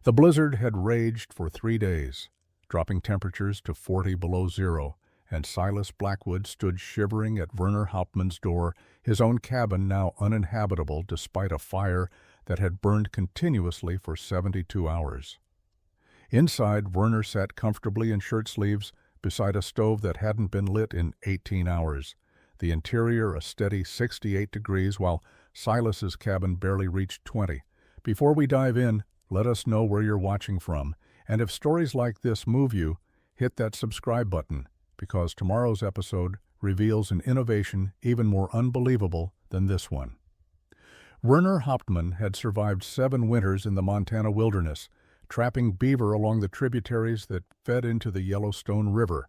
The blizzard had raged for 3 days, dropping temperatures to 40 below zero, and Silas Blackwood stood shivering at Werner Hauptmann's door, his own cabin now uninhabitable despite a fire that had burned continuously for 72 hours. Inside, Werner sat comfortably in shirt sleeves beside a stove that hadn't been lit in 18 hours, the interior a steady 68 degrees while Silas's cabin barely reached 20. Before we dive in, let us know where you're watching from, and if stories like this move you, hit that subscribe button, because tomorrow's episode reveals an innovation even more unbelievable than this one. Werner Hauptmann had survived 7 winters in the Montana wilderness, trapping beaver along the tributaries that fed into the Yellowstone River.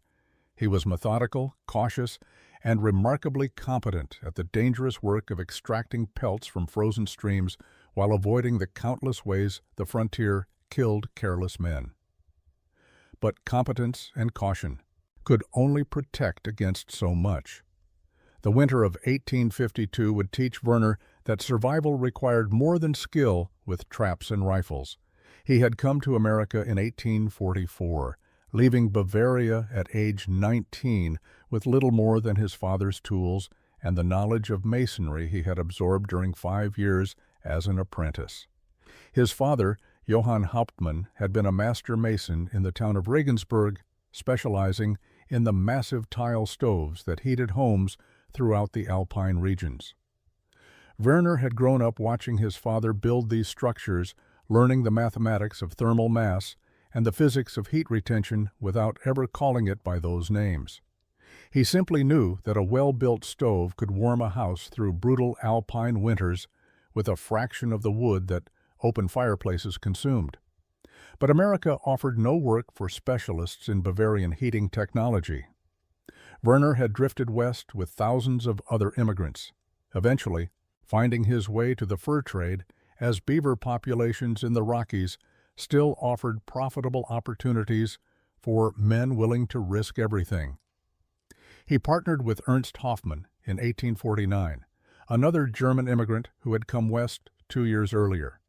He was methodical, cautious, and remarkably competent at the dangerous work of extracting pelts from frozen streams while avoiding the countless ways the frontier killed careless men. But competence and caution could only protect against so much. The winter of 1852 would teach Werner that survival required more than skill with traps and rifles. He had come to America in 1844, leaving Bavaria at age 19 with little more than his father's tools and the knowledge of masonry he had absorbed during 5 years as an apprentice. His father, Johann Hauptmann, had been a master mason in the town of Regensburg, specializing in the massive tile stoves that heated homes throughout the Alpine regions. Werner had grown up watching his father build these structures, learning the mathematics of thermal mass and the physics of heat retention without ever calling it by those names. He simply knew that a well-built stove could warm a house through brutal alpine winters with a fraction of the wood that open fireplaces consumed. But America offered no work for specialists in Bavarian heating technology. Werner had drifted west with thousands of other immigrants, eventually finding his way to the fur trade as beaver populations in the Rockies still offered profitable opportunities for men willing to risk everything. He partnered with Ernst Hoffmann in 1849, another German immigrant who had come west 2 years earlier.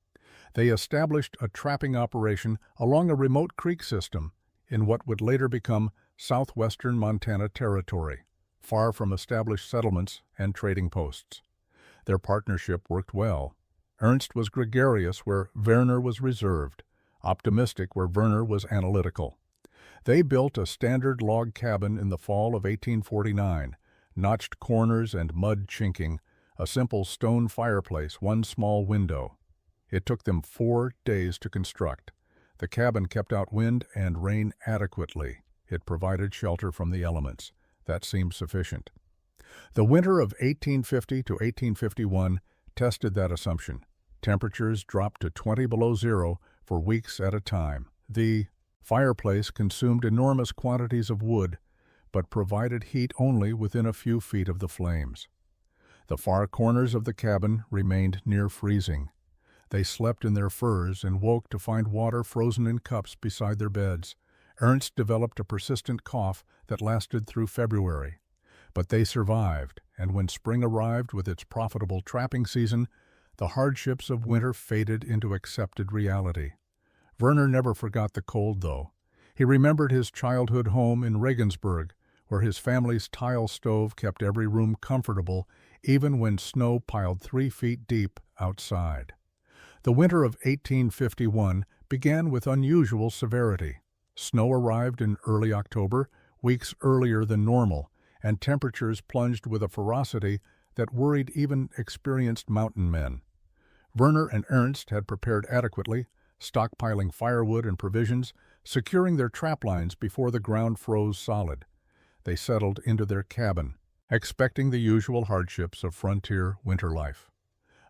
They established a trapping operation along a remote creek system in what would later become southwestern Montana Territory, far from established settlements and trading posts. Their partnership worked well. Ernst was gregarious where Werner was reserved, optimistic where Werner was analytical. They built a standard log cabin in the fall of 1849, notched corners and mud chinking, a simple stone fireplace, one small window. It took them 4 days to construct. The cabin kept out wind and rain adequately. It provided shelter from the elements. That seemed sufficient. The winter of 1850 to 1851 tested that assumption. Temperatures dropped to 20 below zero for weeks at a time. The fireplace consumed enormous quantities of wood, but provided heat only within a few feet of the flames. The far corners of the cabin remained near freezing. They slept in their furs and woke to find water frozen in cups beside their beds. Ernst developed a persistent cough that lasted through February. But they survived, and when spring arrived with its profitable trapping season, the hardships of winter faded into accepted reality. Werner never forgot the cold, though. He remembered his childhood home in Regensburg, where his family's tile stove kept every room comfortable, even when snow piled 3 feet deep outside. The winter of 1851 began with unusual severity. Snow arrived in early October, weeks earlier than normal, and temperatures plunged with a ferocity that worried even experienced mountain men. Werner and Ernst had prepared adequately, stockpiling firewood and provisions, securing their trap lines before the ground froze solid. They settled into their cabin, expecting the usual hardships of frontier winter life.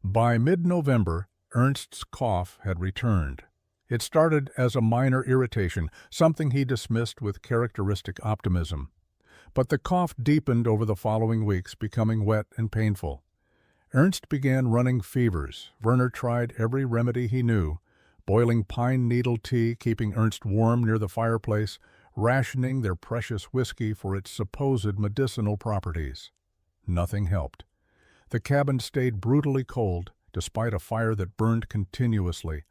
By mid-November, Ernst's cough had returned. It started as a minor irritation, something he dismissed with characteristic optimism. But the cough deepened over the following weeks, becoming wet and painful. Ernst began running fevers. Werner tried every remedy he knew, boiling pine needle tea, keeping Ernst warm near the fireplace, rationing their precious whiskey for its supposed medicinal properties. Nothing helped. The cabin stayed brutally cold, despite a fire that burned continuously.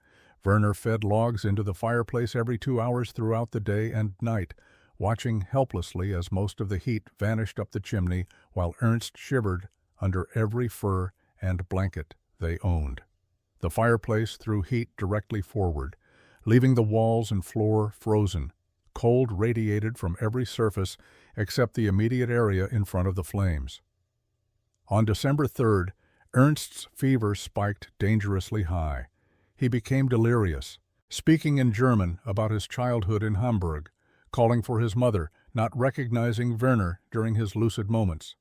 Werner fed logs into the fireplace every 2 hours throughout the day and night, watching helplessly as most of the heat vanished up the chimney while Ernst shivered under every fur and blanket they owned. The fireplace threw heat directly forward, leaving the walls and floor frozen. Cold radiated from every surface except the immediate area in front of the flames. On December 3rd, Ernst's fever spiked dangerously high. He became delirious, speaking in German about his childhood in Hamburg, calling for his mother, not recognizing Werner during his lucid moments.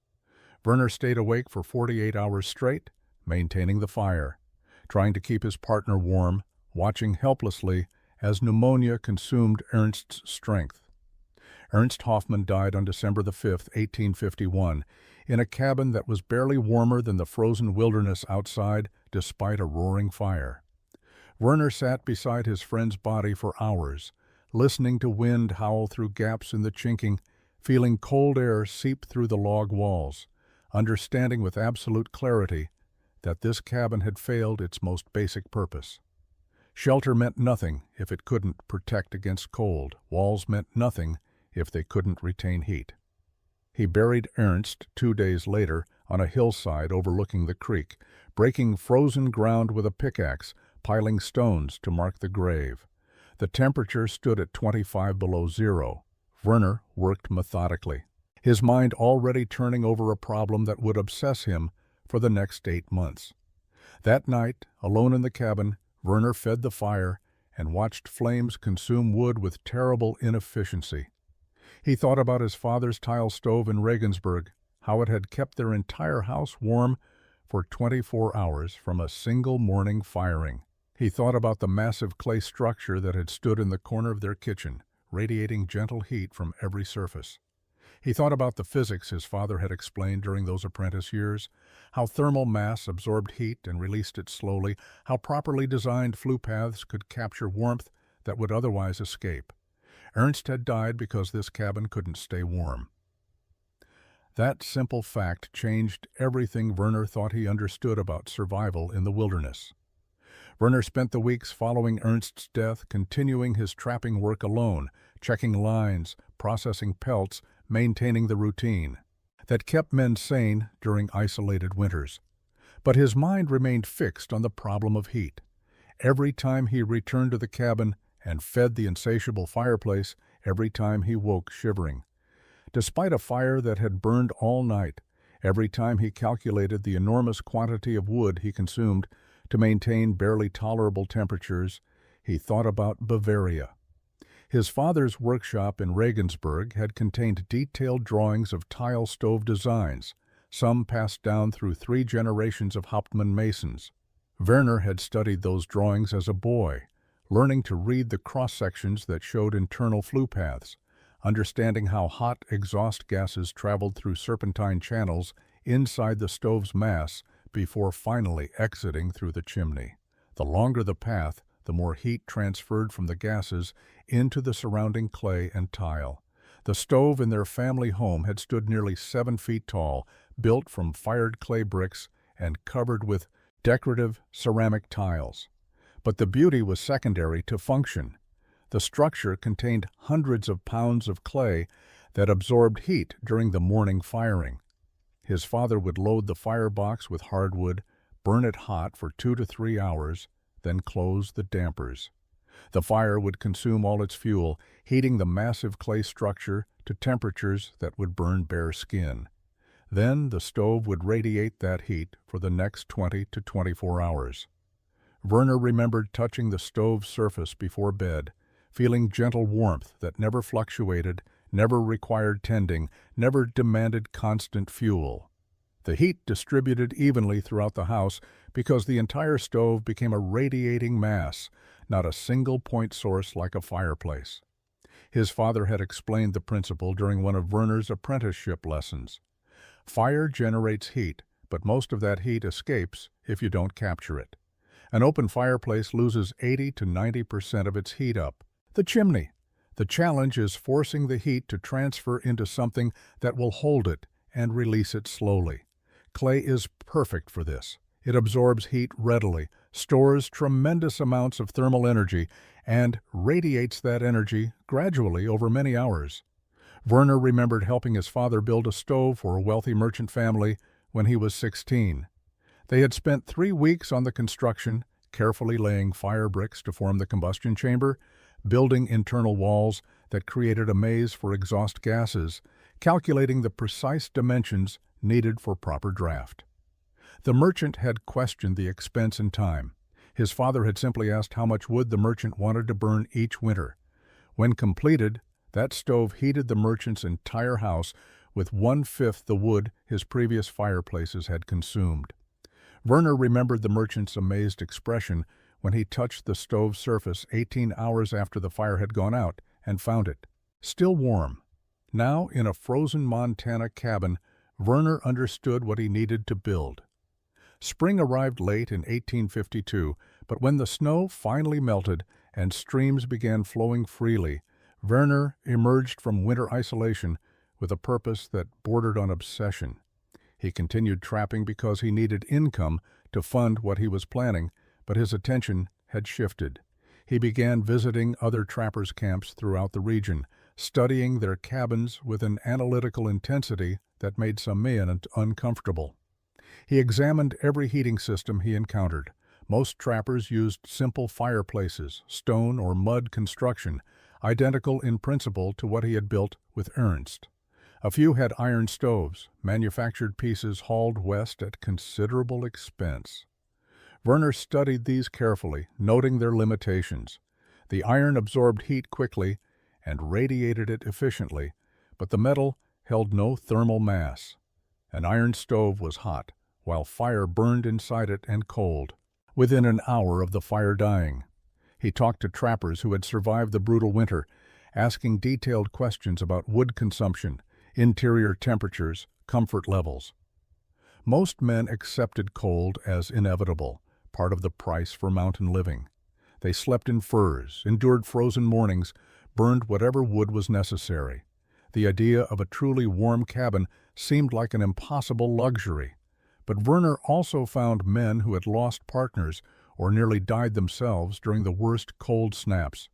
Werner stayed awake for 48 hours straight, maintaining the fire, trying to keep his partner warm, watching helplessly as pneumonia consumed Ernst's strength. Ernst Hauptmann died on December 5, 1851, in a cabin that was barely warmer than the frozen wilderness outside, despite a roaring fire. Werner sat beside his friend's body for hours, listening to wind howl through gaps in the chinking, feeling cold air seep through the log walls, understanding with absolute clarity that this cabin had failed its most basic purpose. Shelter meant nothing if it couldn't protect against cold. Walls meant nothing if they couldn't retain heat. He buried Ernst 2 days later on a hillside overlooking the creek, breaking frozen ground with a pickaxe, piling stones to mark the grave. The temperature stood at 25 below zero. Werner worked methodically, his mind already turning over a problem that would obsess him for the next 8 months. That night, alone in the cabin, Werner fed the fire and watched flames consume wood with terrible inefficiency. He thought about his father's tile stove in Regensburg, how it had kept their entire house warm for 24 hours from a single morning firing. He thought about the massive clay structure that had stood in the corner of their kitchen, radiating gentle heat from every surface. He thought about the physics his father had explained during those apprentice years, how thermal mass absorbed heat and released it slowly, how properly designed flue paths could capture warmth that would otherwise escape. Ernst had died because this cabin couldn't stay warm. That simple fact changed everything Werner thought he understood about survival in the wilderness. Werner spent the weeks following Ernst's death continuing his trapping work alone, checking lines, processing pelts, maintaining the routine that kept men sane during isolated winters. But his mind remained fixed on the problem of heat. Every time he returned to the cabin and fed the insatiable fireplace, every time he woke shivering. Despite a fire that had burned all night, every time he calculated the enormous quantity of wood he consumed to maintain barely tolerable temperatures, he thought about Bavaria. His father's workshop in Regensburg had contained detailed drawings of tile stove designs, some passed down through 3 generations of Hauptmann masons. Werner had studied those drawings as a boy, learning to read the cross-sections that showed internal flue paths, understanding how hot exhaust gases traveled through serpentine channels inside the stove's mass before finally exiting through the chimney. The longer the path, the more heat transferred from the gases into the surrounding clay and tile. The stove in their family home had stood nearly 7 feet tall, built from fired clay bricks and covered with decorative ceramic tiles. But the beauty was secondary to function. The structure contained hundreds of pounds of clay that absorbed heat during the morning firing. His father would load the firebox with hardwood, burn it hot for 2 to 3 hours, then close the dampers. The fire would consume all its fuel, heating the massive clay structure to temperatures that would burn bare skin. Then the stove would radiate that heat for the next 20 to 24 hours. Werner remembered touching the stove's surface before bed, feeling gentle warmth that never fluctuated, never required tending, never demanded constant fuel. The heat distributed evenly throughout the house because the entire stove became a radiating mass, not a single point source like a fireplace. His father had explained the principle during one of Werner's apprenticeship lessons. Fire generates heat, but most of that heat escapes if you don't capture it. An open fireplace loses 80 to 90% of its heat up. The chimney. The challenge is forcing the heat to transfer into something that will hold it and release it slowly. Clay is perfect for this. It absorbs heat readily, stores tremendous amounts of thermal energy, and radiates that energy gradually over many hours. Werner remembered helping his father build a stove for a wealthy merchant family when he was 16. They had spent 3 weeks on the construction, carefully laying fire bricks to form the combustion chamber, building internal walls that created a maze for exhaust gases, calculating the precise dimensions needed for proper draft. The merchant had questioned the expense and time. His father had simply asked how much wood the merchant wanted to burn each winter. When completed, that stove heated the merchant's entire house with 1/5 the wood his previous fireplaces had consumed. Werner remembered the merchant's amazed expression when he touched the stove's surface 18 hours after the fire had gone out and found it still warm. Now, in a frozen Montana cabin, Werner understood what he needed to build. Spring arrived late in 1852, but when the snow finally melted and streams began flowing freely, Werner emerged from winter isolation with a purpose that bordered on obsession. He continued trapping because he needed income to fund what he was planning, but his attention had shifted. He began visiting other trappers' camps throughout the region, studying their cabins with an analytical intensity that made some men uncomfortable. He examined every heating system he encountered. Most trappers used simple fireplaces, stone or mud construction, identical in principle to what he had built with Ernst. A few had iron stoves, manufactured pieces hauled west at considerable expense. Werner studied these carefully, noting their limitations. The iron absorbed heat quickly and radiated it efficiently, but the metal held no thermal mass. An iron stove was hot, while fire burned inside it and cold. Within an hour of the fire dying, he talked to trappers who had survived the brutal winter, asking detailed questions about wood consumption, interior temperatures, comfort levels. Most men accepted cold as inevitable, part of the price for mountain living. They slept in furs, endured frozen mornings, burned whatever wood was necessary. The idea of a truly warm cabin seemed like an impossible luxury. But Werner also found men who had lost partners or nearly died themselves during the worst cold snaps.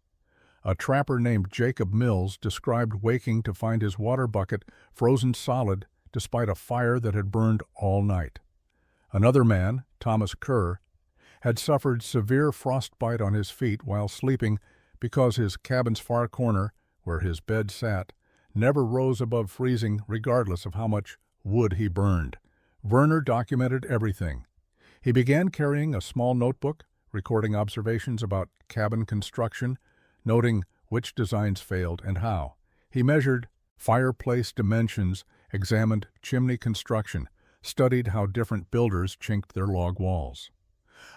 A trapper named Jacob Mills described waking to find his water bucket frozen solid despite a fire that had burned all night. Another man, Thomas Kerr, had suffered severe frostbite on his feet while sleeping because his cabin's far corner, where his bed sat, never rose above freezing regardless of how much wood he burned. Werner documented everything. He began carrying a small notebook, recording observations about cabin construction, noting which designs failed and how. He measured fireplace dimensions, examined chimney construction, studied how different builders chinked their log walls.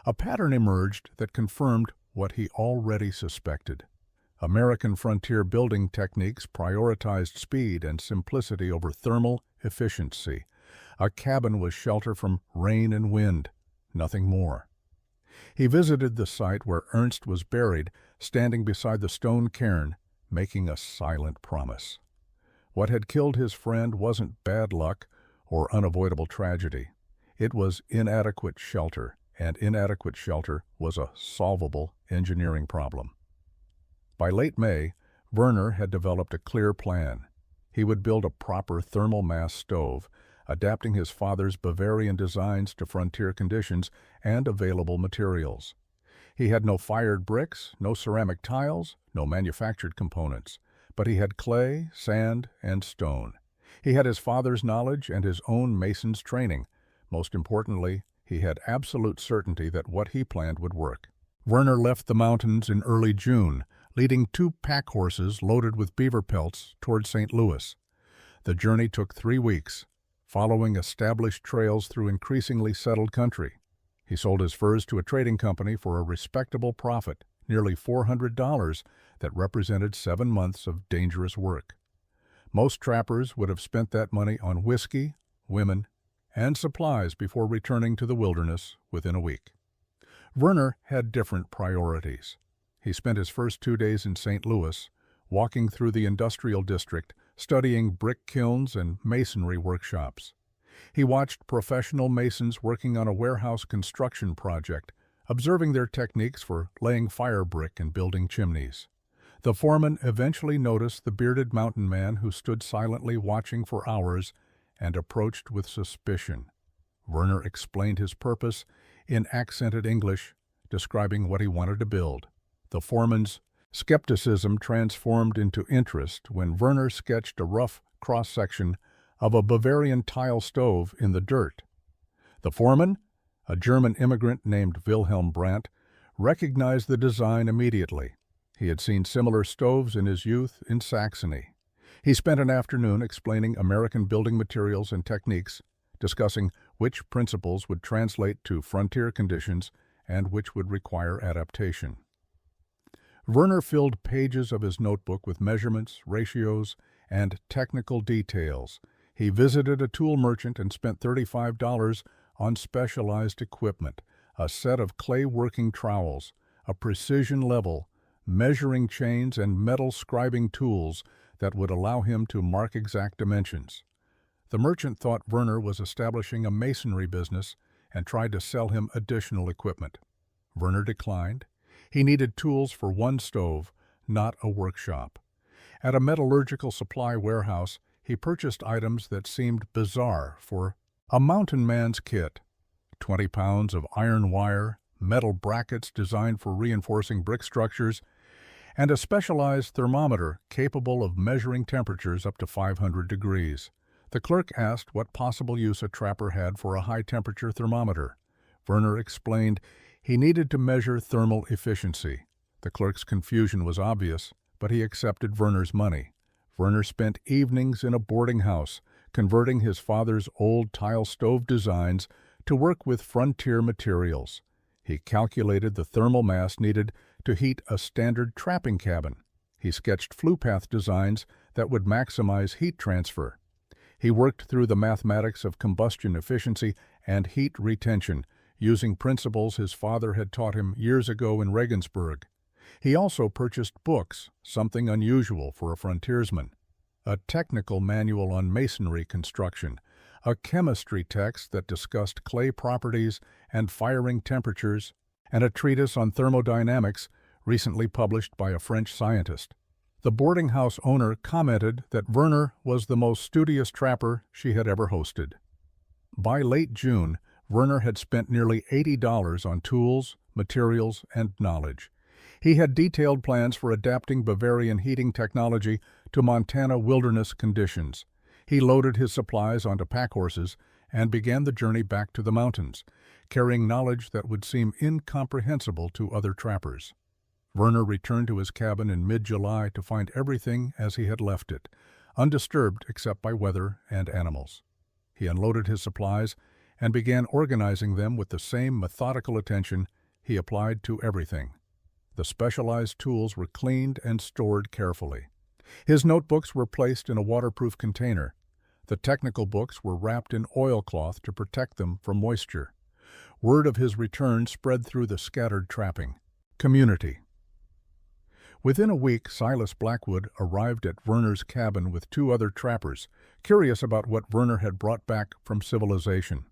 A pattern emerged that confirmed what he already suspected. American frontier building techniques prioritized speed and simplicity over thermal efficiency. A cabin was shelter from rain and wind, nothing more. He visited the site where Ernst was buried, standing beside the stone cairn, making a silent promise. What had killed his friend wasn't bad luck or unavoidable tragedy. It was inadequate shelter, and inadequate shelter was a solvable engineering problem. By late May, Werner had developed a clear plan. He would build a proper thermal mass stove, adapting his father's Bavarian designs to frontier conditions and available materials. He had no fired bricks, no ceramic tiles, no manufactured components, but he had clay, sand, and stone. He had his father's knowledge and his own mason's training. Most importantly, he had absolute certainty that what he planned would work. Werner left the mountains in early June, leading 2 pack horses loaded with beaver pelts toward St. Louis. The journey took 3 weeks, following established trails through increasingly settled country. He sold his furs to a trading company for a respectable profit, nearly $400, that represented 7 months of dangerous work. Most trappers would have spent that money on whiskey, women, and supplies before returning to the wilderness within a week. Werner had different priorities. He spent his first 2 days in St. Louis, walking through the industrial district, studying brick kilns and masonry workshops. He watched professional masons working on a warehouse construction project, observing their techniques for laying fire brick and building chimneys. The foreman eventually noticed the bearded mountain man who stood silently watching for hours and approached with suspicion. Werner explained his purpose in accented English, describing what he wanted to build. The foreman's skepticism transformed into interest when Werner sketched a rough cross-section of a Bavarian tile stove in the dirt. The foreman, a German immigrant named Wilhelm Brandt, recognized the design immediately. He had seen similar stoves in his youth in Saxony. He spent an afternoon explaining American building materials and techniques, discussing which principles would translate to frontier conditions and which would require adaptation. Werner filled pages of his notebook with measurements, ratios, and technical details. He visited a tool merchant and spent $35 on specialized equipment, a set of clay-working trowels, a precision level, measuring chains, and metal scribing tools that would allow him to mark exact dimensions. The merchant thought Werner was establishing a masonry business and tried to sell him additional equipment. Werner declined. He needed tools for one stove, not a workshop. At a metallurgical supply warehouse, he purchased items that seemed bizarre for a mountain man's kit: 20 pounds of iron wire, metal brackets designed for reinforcing brick structures, and a specialized thermometer capable of measuring temperatures up to 500 degrees. The clerk asked what possible use a trapper had for a high-temperature thermometer. Werner explained he needed to measure thermal efficiency. The clerk's confusion was obvious, but he accepted Werner's money. Werner spent evenings in a boarding house, converting his father's old tile stove designs to work with frontier materials. He calculated the thermal mass needed to heat a standard trapping cabin. He sketched flue path designs that would maximize heat transfer. He worked through the mathematics of combustion efficiency and heat retention, using principles his father had taught him years ago in Regensburg. He also purchased books, something unusual for a frontiersman: a technical manual on masonry construction, a chemistry text that discussed clay properties and firing temperatures, and a treatise on thermodynamics recently published by a French scientist. The boarding house owner commented that Werner was the most studious trapper she had ever hosted. By late June, Werner had spent nearly $80 on tools, materials, and knowledge. He had detailed plans for adapting Bavarian heating technology to Montana wilderness conditions. He loaded his supplies onto pack horses and began the journey back to the mountains, carrying knowledge that would seem incomprehensible to other trappers. Werner returned to his cabin in mid-July to find everything as he had left it, undisturbed except by weather and animals. He unloaded his supplies and began organizing them with the same methodical attention he applied to everything. The specialized tools were cleaned and stored carefully. His notebooks were placed in a waterproof container. The technical books were wrapped in oilcloth to protect them from moisture. Word of his return spread through the scattered trapping community. Within a week, Silas Blackwood arrived at Werner's cabin with 2 other trappers, curious about what Werner had brought back from civilization.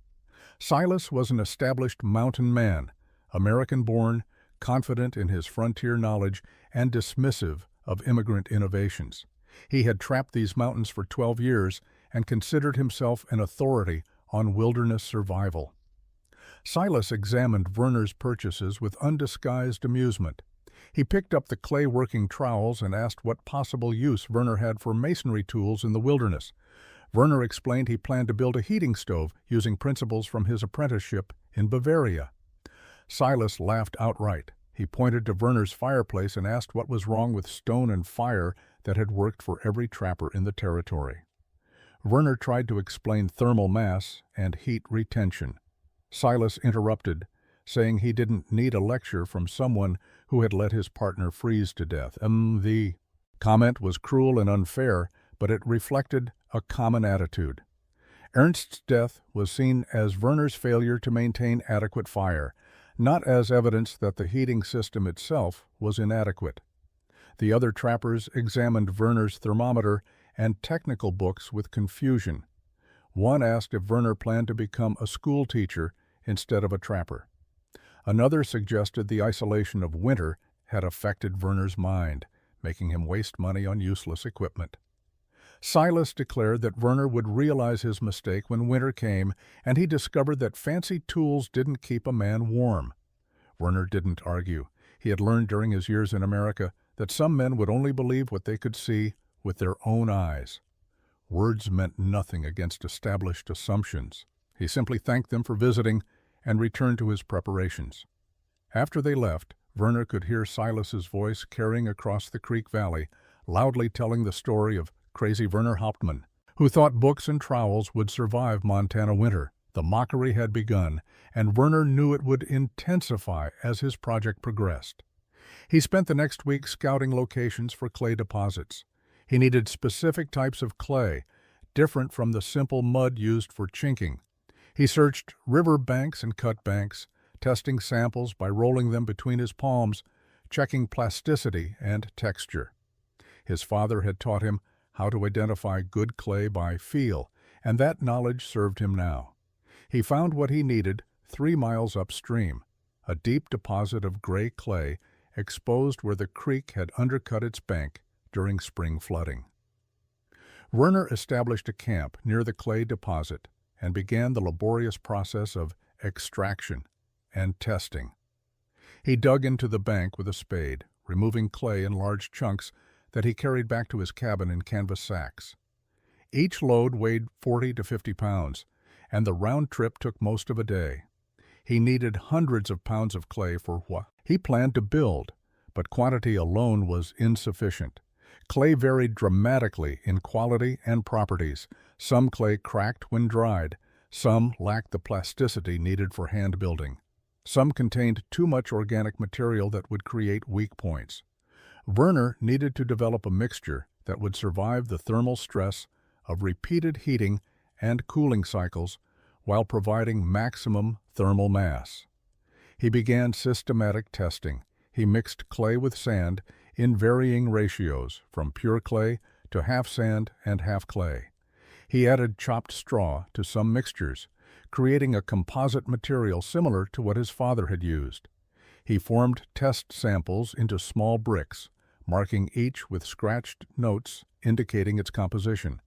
Silas was an established mountain man, American-born, confident in his frontier knowledge, and dismissive of immigrant innovations. He had trapped these mountains for 12 years and considered himself an authority on wilderness survival. Silas examined Werner's purchases with undisguised amusement. He picked up the clay-working trowels and asked what possible use Werner had for masonry tools in the wilderness. Werner explained he planned to build a heating stove using principles from his apprenticeship in Bavaria. Silas laughed outright. He pointed to Werner's fireplace and asked what was wrong with stone and fire that had worked for every trapper in the territory. Werner tried to explain thermal mass and heat retention. Silas interrupted, saying he didn't need a lecture from someone who had let his partner freeze to death. The comment was cruel and unfair, but it reflected a common attitude. Ernst's death was seen as Werner's failure to maintain adequate fire, not as evidence that the heating system itself was inadequate. The other trappers examined Werner's thermometer and technical books with confusion. One asked if Werner planned to become a school teacher instead of a trapper. Another suggested the isolation of winter had affected Werner's mind, making him waste money on useless equipment. Silas declared that Werner would realize his mistake when winter came, and he discovered that fancy tools didn't keep a man warm. Werner didn't argue. He had learned during his years in America that some men would only believe what they could see with their own eyes. Words meant nothing against established assumptions. He simply thanked them for visiting and returned to his preparations. After they left, Werner could hear Silas's voice carrying across the creek valley, loudly telling the story of crazy Werner Hauptmann, who thought books and trowels would survive Montana winter. The mockery had begun, and Werner knew it would intensify as his project progressed. He spent the next week scouting locations for clay deposits. He needed specific types of clay, different from the simple mud used for chinking. He searched river banks and cut banks, testing samples by rolling them between his palms, checking plasticity and texture. His father had taught him how to identify good clay by feel, and that knowledge served him now. He found what he needed 3 miles upstream, a deep deposit of gray clay exposed where the creek had undercut its bank during spring flooding. Werner established a camp near the clay deposit and began the laborious process of extraction and testing. He dug into the bank with a spade, removing clay in large chunks that he carried back to his cabin in canvas sacks. Each load weighed 40 to 50 pounds, and the round trip took most of a day. He needed hundreds of pounds of clay for what he planned to build, but quantity alone was insufficient. Clay varied dramatically in quality and properties. Some clay cracked when dried, some lacked the plasticity needed for hand building. Some contained too much organic material that would create weak points. Werner needed to develop a mixture that would survive the thermal stress of repeated heating and cooling cycles while providing maximum thermal mass. He began systematic testing. He mixed clay with sand in varying ratios, from pure clay to half sand and half clay. He added chopped straw to some mixtures, creating a composite material similar to what his father had used. He formed test samples into small bricks, marking each with scratched notes indicating its composition.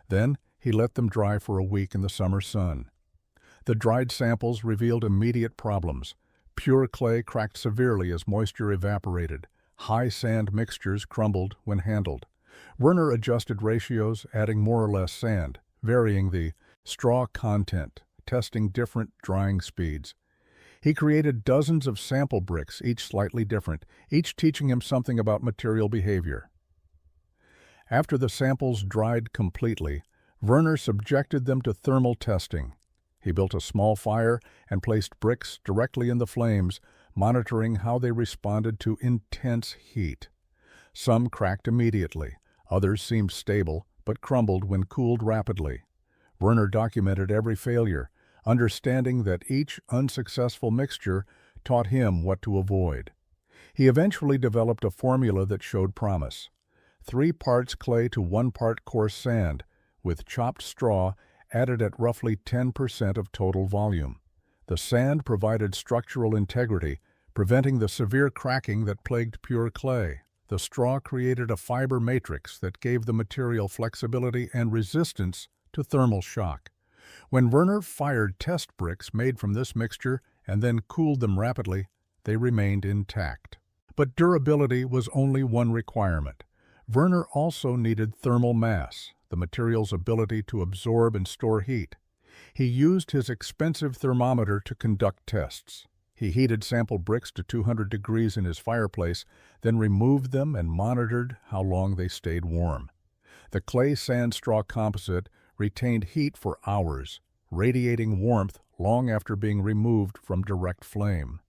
Then he let them dry for a week in the summer sun. The dried samples revealed immediate problems. Pure clay cracked severely as moisture evaporated. High sand mixtures crumbled when handled. Werner adjusted ratios, adding more or less sand, varying the straw content, testing different drying speeds. He created dozens of sample bricks, each slightly different, each teaching him something about material behavior. After the samples dried completely, Werner subjected them to thermal testing. He built a small fire and placed bricks directly in the flames, monitoring how they responded to intense heat. Some cracked immediately, others seemed stable but crumbled when cooled rapidly. Werner documented every failure, understanding that each unsuccessful mixture taught him what to avoid. He eventually developed a formula that showed promise. 3 parts clay to 1 part coarse sand, with chopped straw added at roughly 10% of total volume. The sand provided structural integrity, preventing the severe cracking that plagued pure clay. The straw created a fiber matrix that gave the material flexibility and resistance to thermal shock. When Werner fired test bricks made from this mixture and then cooled them rapidly, they remained intact. But durability was only one requirement. Werner also needed thermal mass, the material's ability to absorb and store heat. He used his expensive thermometer to conduct tests. He heated sample bricks to 200 degrees in his fireplace, then removed them and monitored how long they stayed warm. The clay-sand-straw composite retained heat for hours, radiating warmth long after being removed from direct flame.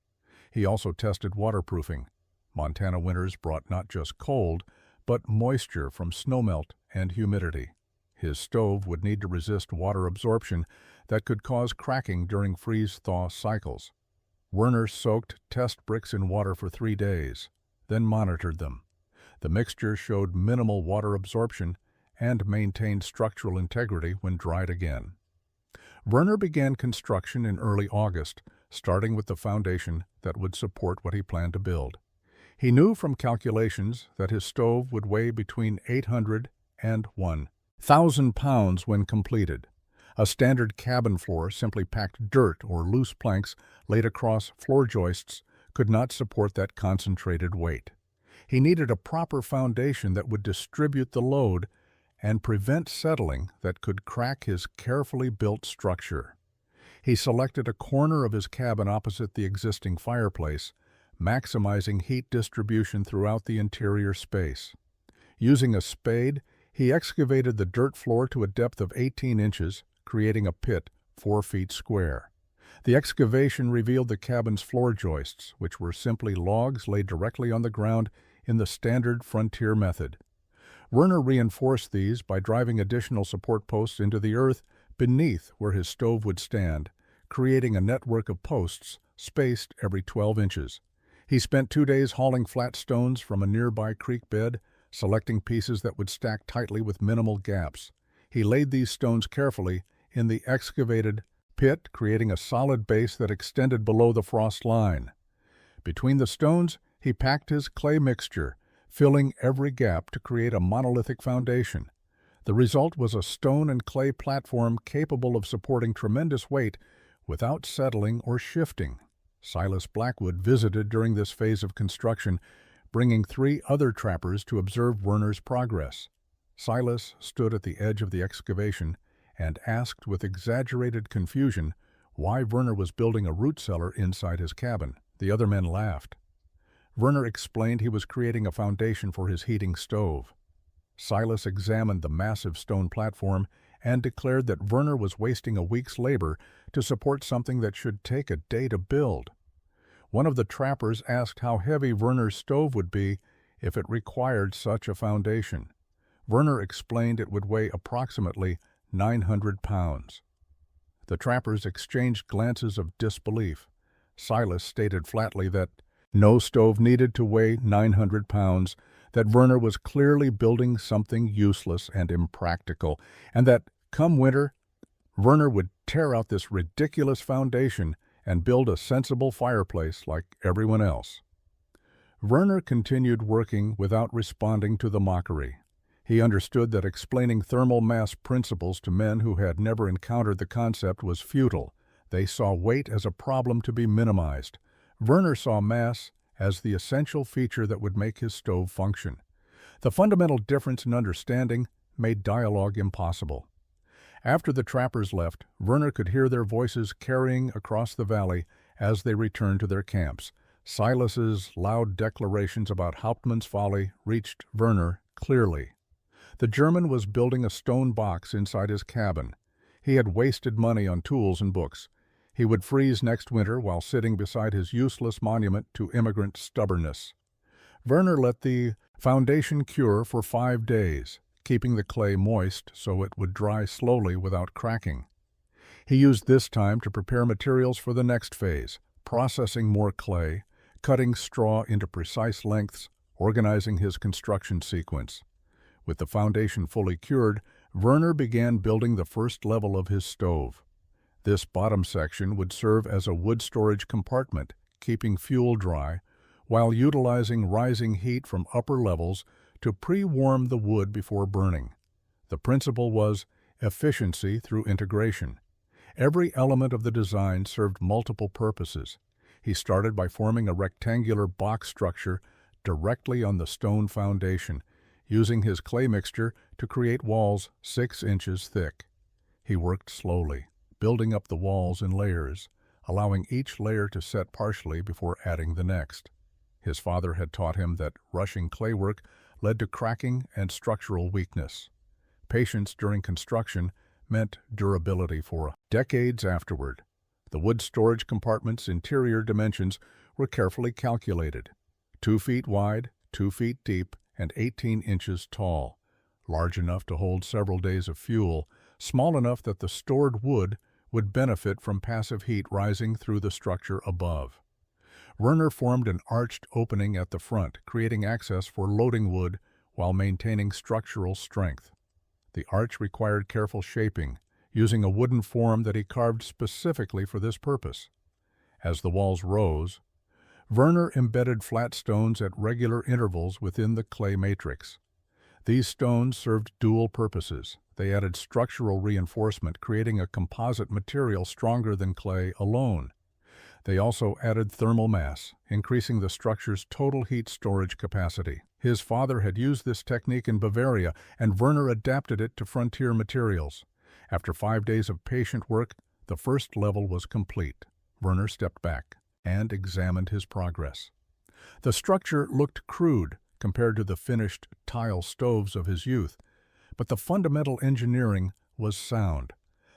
He also tested waterproofing. Montana winters brought not just cold, but moisture from snowmelt and humidity. His stove would need to resist water absorption that could cause cracking during freeze-thaw cycles. Werner soaked test bricks in water for 3 days, then monitored them. The mixture showed minimal water absorption and maintained structural integrity when dried again. Werner began construction in early August, starting with the foundation that would support what he planned to build. He knew from calculations that his stove would weigh between 800 and 1,000 pounds when completed. A standard cabin floor, simply packed dirt or loose planks laid across floor joists, could not support that concentrated weight. He needed a proper foundation that would distribute the load and prevent settling that could crack his carefully built structure. He selected a corner of his cabin opposite the existing fireplace, maximizing heat distribution throughout the interior space. Using a spade, he excavated the dirt floor to a depth of 18 inches, creating a pit 4 feet square. The excavation revealed the cabin's floor joists, which were simply logs laid directly on the ground in the standard frontier method. Werner reinforced these by driving additional support posts into the earth beneath where his stove would stand, creating a network of posts spaced every 12 inches. He spent 2 days hauling flat stones from a nearby creek bed, selecting pieces that would stack tightly with minimal gaps. He laid these stones carefully in the excavated pit, creating a solid base that extended below the frost line. Between the stones, he packed his clay mixture, filling every gap to create a monolithic foundation. The result was a stone and clay platform capable of supporting tremendous weight without settling or shifting. Silas Blackwood visited during this phase of construction, bringing 3 other trappers to observe Werner's progress. Silas stood at the edge of the excavation and asked with exaggerated confusion why Werner was building a root cellar inside his cabin. The other men laughed. Werner explained he was creating a foundation for his heating stove. Silas examined the massive stone platform and declared that Werner was wasting a week's labor to support something that should take a day to build. One of the trappers asked how heavy Werner's stove would be if it required such a foundation. Werner explained it would weigh approximately 900 pounds. The trappers exchanged glances of disbelief. Silas stated flatly that no stove needed to weigh 900 pounds, that Werner was clearly building something useless and impractical, and that, come winter, Werner would tear out this ridiculous foundation and build a sensible fireplace like everyone else. Werner continued working without responding to the mockery. He understood that explaining thermal mass principles to men who had never encountered the concept was futile. They saw weight as a problem to be minimized. Werner saw mass as the essential feature that would make his stove function. The fundamental difference in understanding made dialogue impossible. After the trappers left, Werner could hear their voices carrying across the valley as they returned to their camps. Silas's loud declarations about Hauptmann's folly reached Werner clearly. The German was building a stone box inside his cabin. He had wasted money on tools and books. He would freeze next winter while sitting beside his useless monument to immigrant stubbornness. Werner let the foundation cure for 5 days, keeping the clay moist so it would dry slowly without cracking. He used this time to prepare materials for the next phase, processing more clay, cutting straw into precise lengths, organizing his construction sequence. With the foundation fully cured, Werner began building the first level of his stove. This bottom section would serve as a wood storage compartment, keeping fuel dry, while utilizing rising heat from upper levels to pre-warm the wood before burning. The principle was efficiency through integration. Every element of the design served multiple purposes. He started by forming a rectangular box structure directly on the stone foundation, using his clay mixture to create walls 6 inches thick. He worked slowly, building up the walls in layers, allowing each layer to set partially before adding the next. His father had taught him that rushing clay work led to cracking and structural weakness. Patience during construction meant durability for decades afterward. The wood storage compartment's interior dimensions were carefully calculated: 2 feet wide, 2 feet deep, and 18 inches tall, large enough to hold several days of fuel, small enough that the stored wood would benefit from passive heat rising through the structure above. Werner formed an arched opening at the front, creating access for loading wood while maintaining structural strength. The arch required careful shaping, using a wooden form that he carved specifically for this purpose. As the walls rose, Werner embedded flat stones at regular intervals within the clay matrix. These stones served dual purposes. They added structural reinforcement, creating a composite material stronger than clay alone. They also added thermal mass, increasing the structure's total heat storage capacity. His father had used this technique in Bavaria, and Werner adapted it to frontier materials. After 5 days of patient work, the first level was complete. Werner stepped back and examined his progress. The structure looked crude compared to the finished tile stoves of his youth, but the fundamental engineering was sound.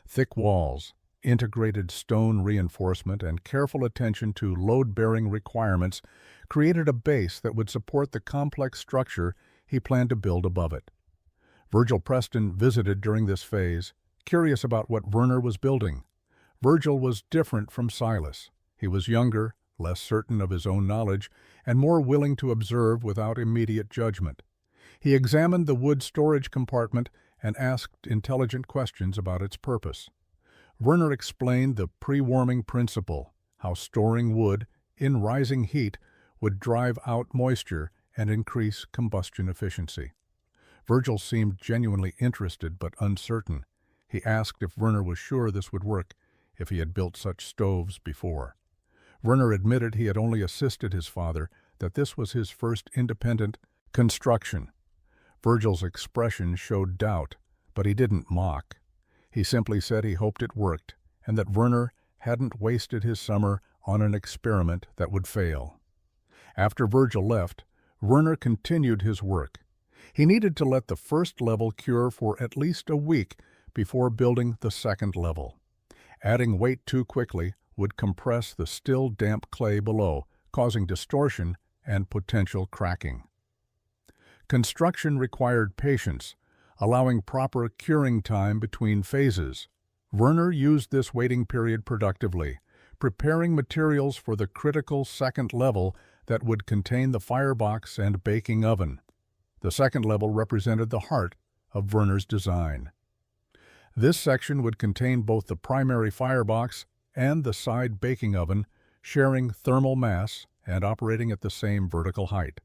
Thick walls, integrated stone reinforcement, and careful attention to load-bearing requirements created a base that would support the complex structure he planned to build above it. Virgil Preston visited during this phase, curious about what Werner was building. Virgil was different from Silas. He was younger, less certain of his own knowledge, and more willing to observe without immediate judgment. He examined the wood storage compartment and asked intelligent questions about its purpose. Werner explained the pre-warming principle, how storing wood in rising heat would drive out moisture and increase combustion efficiency. Virgil seemed genuinely interested but uncertain. He asked if Werner was sure this would work, if he had built such stoves before. Werner admitted he had only assisted his father, that this was his first independent construction. Virgil's expression showed doubt, but he didn't mock. He simply said he hoped it worked, and that Werner hadn't wasted his summer on an experiment that would fail. After Virgil left, Werner continued his work. He needed to let the first level cure for at least a week before building the second level. Adding weight too quickly would compress the still damp clay below, causing distortion and potential cracking. Construction required patience, allowing proper curing time between phases. Werner used this waiting period productively, preparing materials for the critical second level that would contain the firebox and baking oven. The second level represented the heart of Werner's design. This section would contain both the primary firebox and the side baking oven, sharing thermal mass and operating at the same vertical height.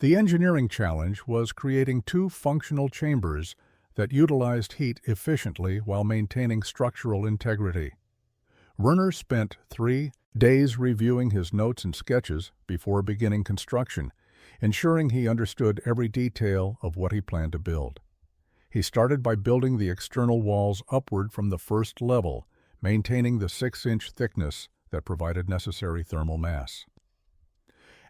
The engineering challenge was creating 2 functional chambers that utilized heat efficiently while maintaining structural integrity. Werner spent 3 days reviewing his notes and sketches before beginning construction, ensuring he understood every detail of what he planned to build. He started by building the external walls upward from the first level, maintaining the 6-inch thickness that provided necessary thermal mass.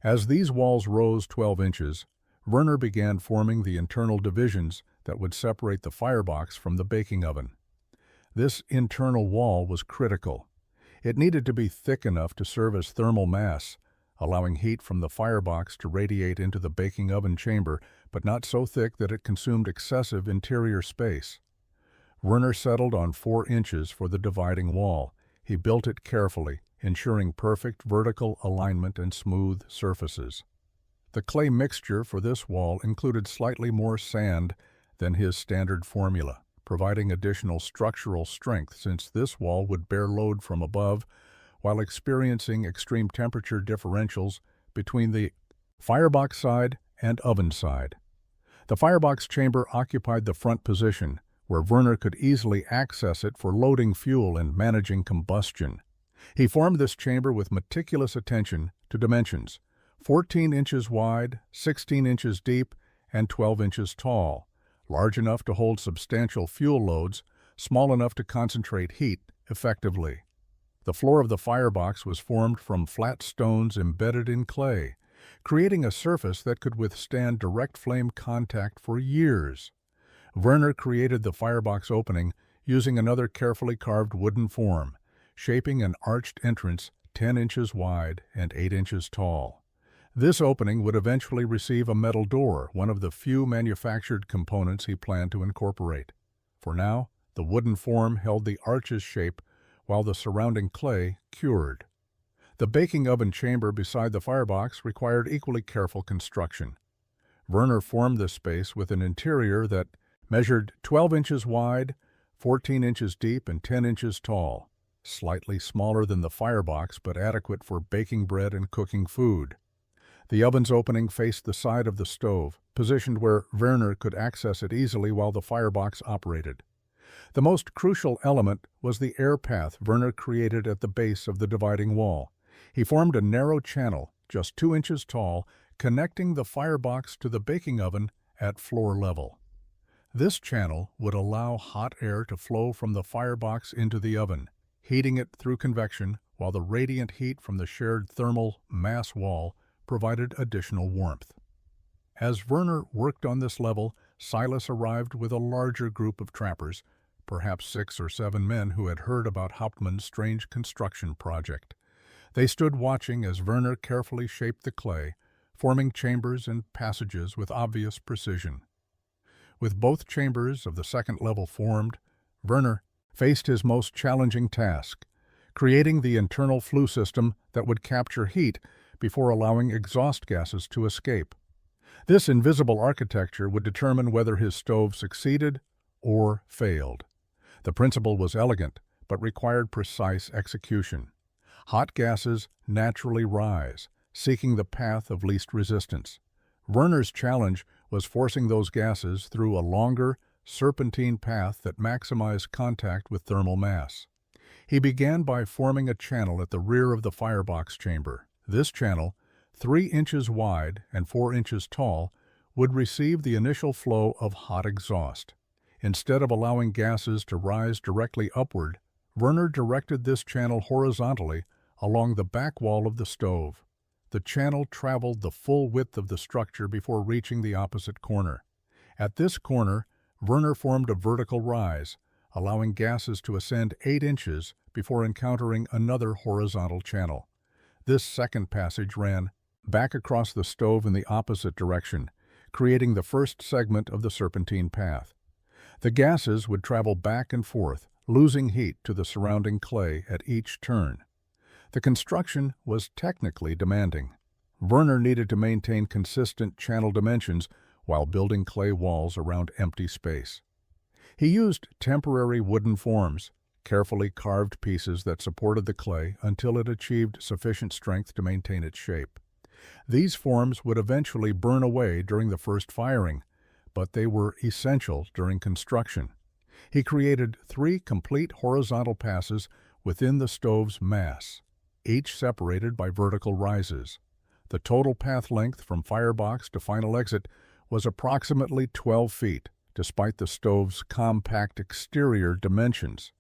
As these walls rose 12 inches, Werner began forming the internal divisions that would separate the firebox from the baking oven. This internal wall was critical. It needed to be thick enough to serve as thermal mass, allowing heat from the firebox to radiate into the baking oven chamber, but not so thick that it consumed excessive interior space. Werner settled on 4 inches for the dividing wall. He built it carefully, ensuring perfect vertical alignment and smooth surfaces. The clay mixture for this wall included slightly more sand than his standard formula, providing additional structural strength since this wall would bear load from above while experiencing extreme temperature differentials between the firebox side and oven side. The firebox chamber occupied the front position, where Werner could easily access it for loading fuel and managing combustion. He formed this chamber with meticulous attention to dimensions: 14 inches wide, 16 inches deep, and 12 inches tall, large enough to hold substantial fuel loads, small enough to concentrate heat effectively. The floor of the firebox was formed from flat stones embedded in clay, creating a surface that could withstand direct flame contact for years. Werner created the firebox opening using another carefully carved wooden form, shaping an arched entrance 10 inches wide and 8 inches tall. This opening would eventually receive a metal door, one of the few manufactured components he planned to incorporate. For now, the wooden form held the arch's shape while the surrounding clay cured. The baking oven chamber beside the firebox required equally careful construction. Werner formed this space with an interior that measured 12 inches wide, 14 inches deep, and 10 inches tall. slightly smaller than the firebox but adequate for baking bread and cooking food. The oven's opening faced the side of the stove, positioned where Werner could access it easily while the firebox operated. The most crucial element was the air path Werner created at the base of the dividing wall. He formed a narrow channel, just 2 inches tall, connecting the firebox to the baking oven at floor level. This channel would allow hot air to flow from the firebox into the oven, heating it through convection, while the radiant heat from the shared thermal mass wall provided additional warmth. As Werner worked on this level, Silas arrived with a larger group of trappers, perhaps 6 or 7 men who had heard about Hauptmann's strange construction project. They stood watching as Werner carefully shaped the clay, forming chambers and passages with obvious precision. With both chambers of the second level formed, Werner faced his most challenging task, creating the internal flue system that would capture heat before allowing exhaust gases to escape. This invisible architecture would determine whether his stove succeeded or failed. The principle was elegant, but required precise execution. Hot gases naturally rise, seeking the path of least resistance. Werner's challenge was forcing those gases through a longer, serpentine path that maximized contact with thermal mass. He began by forming a channel at the rear of the firebox chamber. This channel, 3 inches wide and 4 inches tall, would receive the initial flow of hot exhaust. Instead of allowing gases to rise directly upward, Werner directed this channel horizontally along the back wall of the stove. The channel traveled the full width of the structure before reaching the opposite corner. At this corner, Werner formed a vertical rise, allowing gases to ascend 8 inches before encountering another horizontal channel. This second passage ran back across the stove in the opposite direction, creating the first segment of the serpentine path. The gases would travel back and forth, losing heat to the surrounding clay at each turn. The construction was technically demanding. Werner needed to maintain consistent channel dimensions while building clay walls around empty space. He used temporary wooden forms, carefully carved pieces that supported the clay until it achieved sufficient strength to maintain its shape. These forms would eventually burn away during the first firing, but they were essential during construction. He created 3 complete horizontal passes within the stove's mass, each separated by vertical rises. The total path length from firebox to final exit was approximately 12 feet, despite the stove's compact exterior dimensions.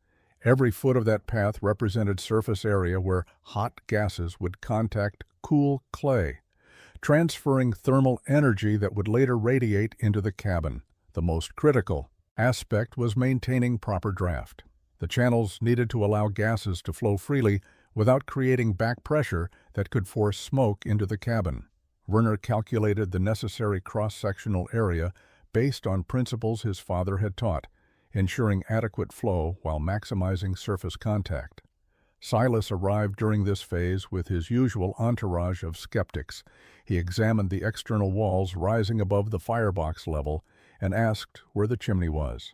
Every foot of that path represented surface area where hot gases would contact cool clay, transferring thermal energy that would later radiate into the cabin. The most critical aspect was maintaining proper draft. The channels needed to allow gases to flow freely without creating back pressure that could force smoke into the cabin. Werner calculated the necessary cross-sectional area based on principles his father had taught, ensuring adequate flow while maximizing surface contact. Silas arrived during this phase with his usual entourage of skeptics. He examined the external walls rising above the firebox level and asked where the chimney was.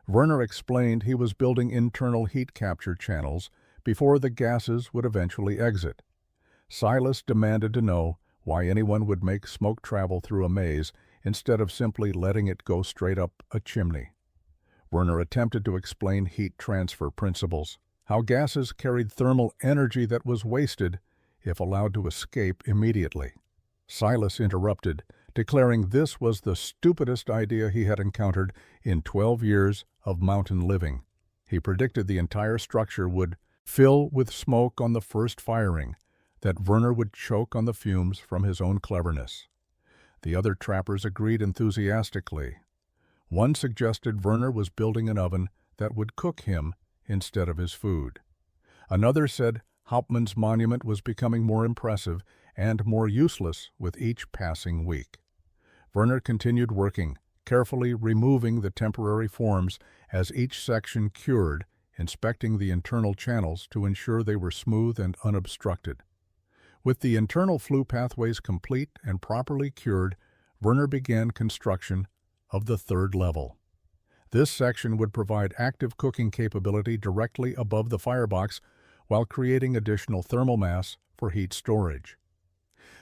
Werner explained he was building internal heat capture channels before the gases would eventually exit. Silas demanded to know why anyone would make smoke travel through a maze instead of simply letting it go straight up a chimney. Werner attempted to explain heat transfer principles, how gases carried thermal energy that was wasted if allowed to escape immediately. Silas interrupted, declaring this was the stupidest idea he had encountered in 12 years of mountain living. He predicted the entire structure would fill with smoke on the first firing, that Werner would choke on the fumes from his own cleverness. The other trappers agreed enthusiastically. One suggested Werner was building an oven that would cook him instead of his food. Another said Hauptmann's monument was becoming more impressive and more useless with each passing week. Werner continued working, carefully removing the temporary forms as each section cured, inspecting the internal channels to ensure they were smooth and unobstructed. With the internal flue pathways complete and properly cured, Werner began construction of the third level. This section would provide active cooking capability directly above the firebox while creating additional thermal mass for heat storage.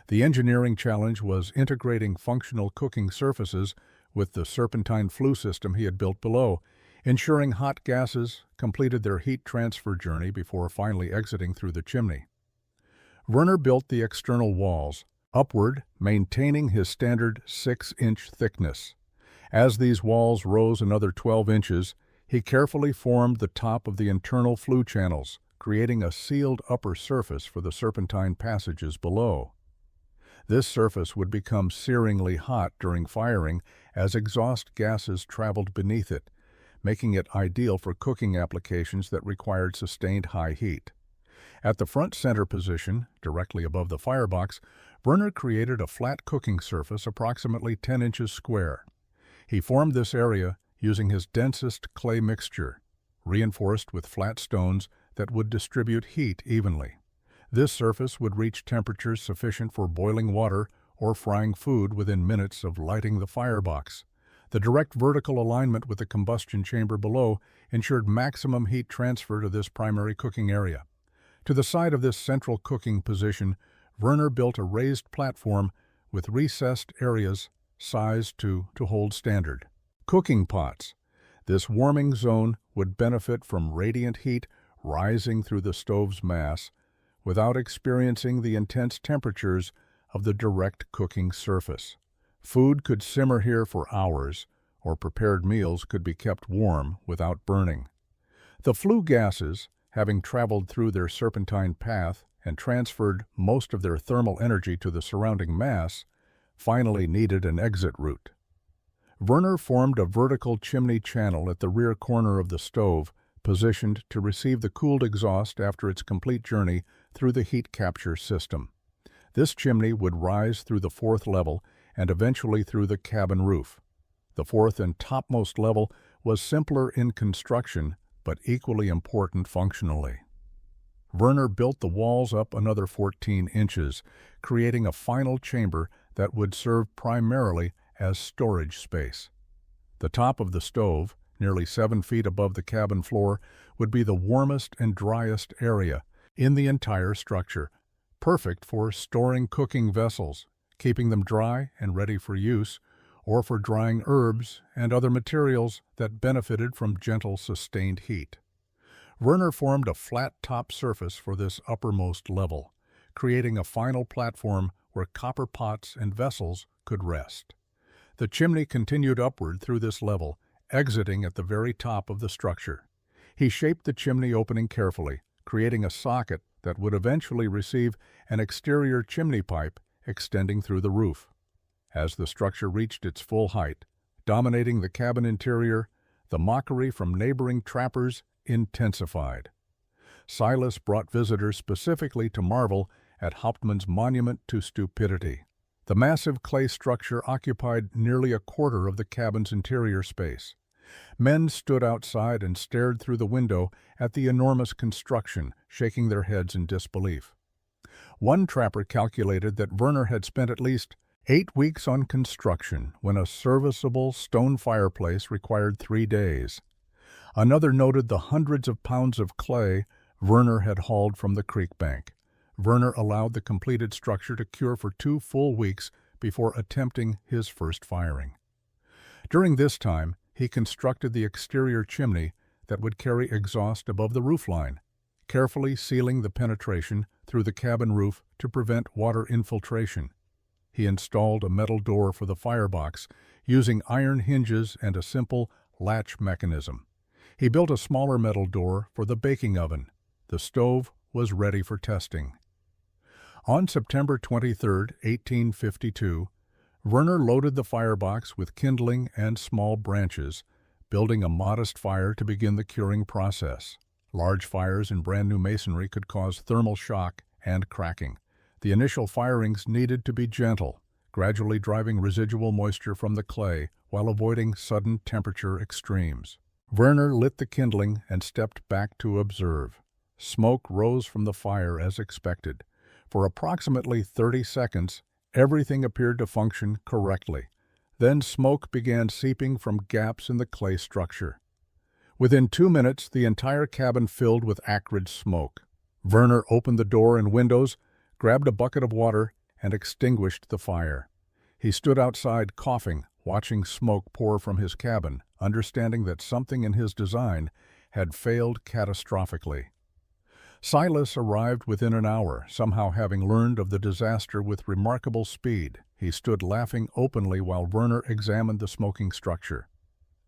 The engineering challenge was integrating functional cooking surfaces with the serpentine flue system he had built below, ensuring hot gases completed their heat transfer journey before finally exiting through the chimney. Werner built the external walls upward, maintaining his standard 6-inch thickness. As these walls rose another 12 inches, he carefully formed the top of the internal flue channels, creating a sealed upper surface for the serpentine passages below. This surface would become searingly hot during firing as exhaust gases traveled beneath it, making it ideal for cooking applications that required sustained high heat. At the front center position, directly above the firebox, Werner created a flat cooking surface approximately 10 inches square. He formed this area using his densest clay mixture, reinforced with flat stones that would distribute heat evenly. This surface would reach temperatures sufficient for boiling water or frying food within minutes of lighting the firebox. The direct vertical alignment with the combustion chamber below ensured maximum heat transfer to this primary cooking area. To the side of this central cooking position, Werner built a raised platform with recessed areas sized to hold standard cooking pots. This warming zone would benefit from radiant heat rising through the stove's mass without experiencing the intense temperatures of the direct cooking surface. Food could simmer here for hours, or prepared meals could be kept warm without burning. The flue gases, having traveled through their serpentine path and transferred most of their thermal energy to the surrounding mass, finally needed an exit route. Werner formed a vertical chimney channel at the rear corner of the stove, positioned to receive the cooled exhaust after its complete journey through the heat capture system. This chimney would rise through the 4th level and eventually through the cabin roof. The 4th and topmost level was simpler in construction, but equally important functionally. Werner built the walls up another 14 inches, creating a final chamber that would serve primarily as storage space. The top of the stove, nearly 7 feet above the cabin floor, would be the warmest and driest area in the entire structure, perfect for storing cooking vessels, keeping them dry and ready for use, or for drying herbs and other materials that benefited from gentle, sustained heat. Werner formed a flat top surface for this uppermost level, creating a final platform where copper pots and vessels could rest. The chimney continued upward through this level, exiting at the very top of the structure. He shaped the chimney opening carefully, creating a socket that would eventually receive an exterior chimney pipe extending through the roof. As the structure reached its full height, dominating the cabin interior, the mockery from neighboring trappers intensified. Silas brought visitors specifically to marvel at Hauptmann's monument to stupidity. The massive clay structure occupied nearly a quarter of the cabin's interior space. Men stood outside and stared through the window at the enormous construction, shaking their heads in disbelief. One trapper calculated that Werner had spent at least 8 weeks on construction when a serviceable stone fireplace required 3 days. Another noted the hundreds of pounds of clay Werner had hauled from the creek bank. Werner allowed the completed structure to cure for 2 full weeks before attempting his first firing. During this time, he constructed the exterior chimney that would carry exhaust above the roofline, carefully sealing the penetration through the cabin roof to prevent water infiltration. He installed a metal door for the firebox, using iron hinges and a simple latch mechanism. He built a smaller metal door for the baking oven. The stove was ready for testing. On September 23, 1852, Werner loaded the firebox with kindling and small branches, building a modest fire to begin the curing process. Large fires in brand-new masonry could cause thermal shock and cracking. The initial firings needed to be gentle, gradually driving residual moisture from the clay while avoiding sudden temperature extremes. Werner lit the kindling and stepped back to observe. Smoke rose from the fire as expected. For approximately 30 seconds, everything appeared to function correctly. Then smoke began seeping from gaps in the clay structure. Within 2 minutes, the entire cabin filled with acrid smoke. Werner opened the door and windows, grabbed a bucket of water, and extinguished the fire. He stood outside coughing, watching smoke pour from his cabin, understanding that something in his design had failed catastrophically. Silas arrived within an hour, somehow having learned of the disaster with remarkable speed. He stood laughing openly while Werner examined the smoking structure.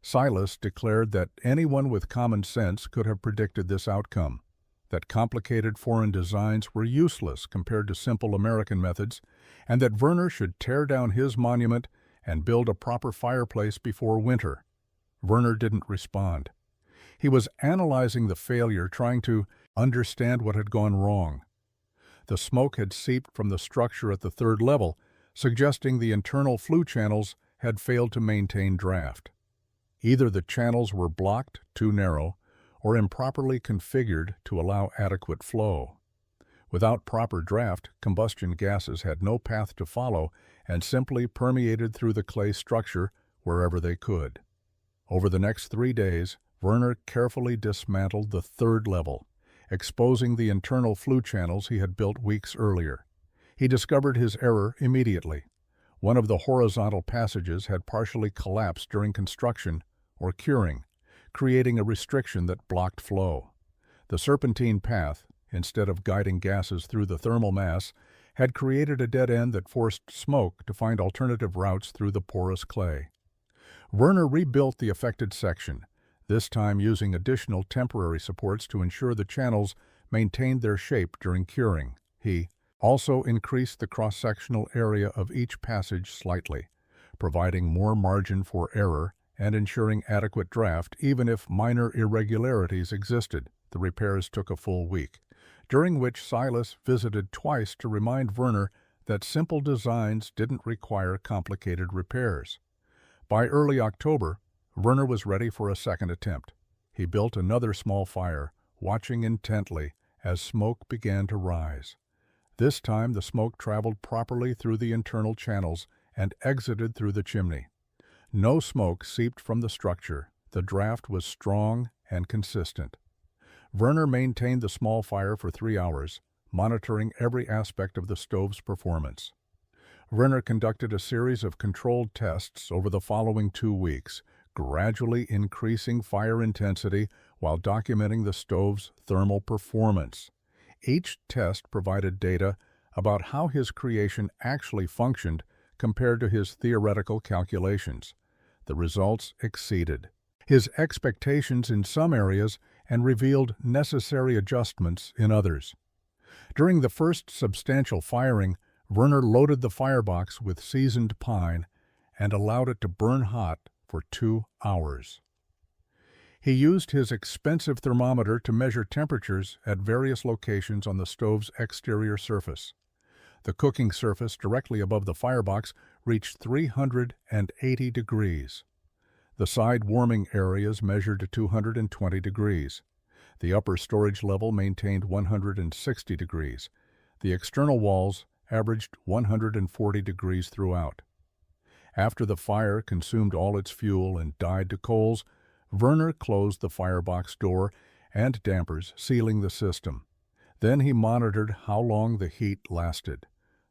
Silas declared that anyone with common sense could have predicted this outcome, that complicated foreign designs were useless compared to simple American methods, and that Werner should tear down his monument and build a proper fireplace before winter. Werner didn't respond. He was analyzing the failure, trying to understand what had gone wrong. The smoke had seeped from the structure at the third level, suggesting the internal flue channels had failed to maintain draft. Either the channels were blocked, too narrow, or improperly configured to allow adequate flow. Without proper draft, combustion gases had no path to follow and simply permeated through the clay structure wherever they could. Over the next 3 days, Werner carefully dismantled the third level, exposing the internal flue channels he had built weeks earlier. He discovered his error immediately. One of the horizontal passages had partially collapsed during construction or curing, creating a restriction that blocked flow. The serpentine path, instead of guiding gases through the thermal mass, had created a dead end that forced smoke to find alternative routes through the porous clay. Werner rebuilt the affected section, this time using additional temporary supports to ensure the channels maintained their shape during curing. He also increased the cross-sectional area of each passage slightly, providing more margin for error and ensuring adequate draft even if minor irregularities existed. The repairs took a full week, during which Silas visited twice to remind Werner that simple designs didn't require complicated repairs. By early October, Werner was ready for a second attempt. He built another small fire, watching intently as smoke began to rise. This time the smoke traveled properly through the internal channels and exited through the chimney. No smoke seeped from the structure. The draft was strong and consistent. Werner maintained the small fire for 3 hours, monitoring every aspect of the stove's performance. Werner conducted a series of controlled tests over the following 2 weeks, gradually increasing fire intensity while documenting the stove's thermal performance. Each test provided data about how his creation actually functioned compared to his theoretical calculations. The results exceeded his expectations in some areas and revealed necessary adjustments in others. During the first substantial firing, Werner loaded the firebox with seasoned pine and allowed it to burn hot for 2 hours. He used his expensive thermometer to measure temperatures at various locations on the stove's exterior surface. The cooking surface directly above the firebox reached 380 degrees. The side warming areas measured 220 degrees. The upper storage level maintained 160 degrees. The external walls averaged 140 degrees throughout. After the fire consumed all its fuel and died to coals, Werner closed the firebox door and dampers, sealing the system. Then he monitored how long the heat lasted.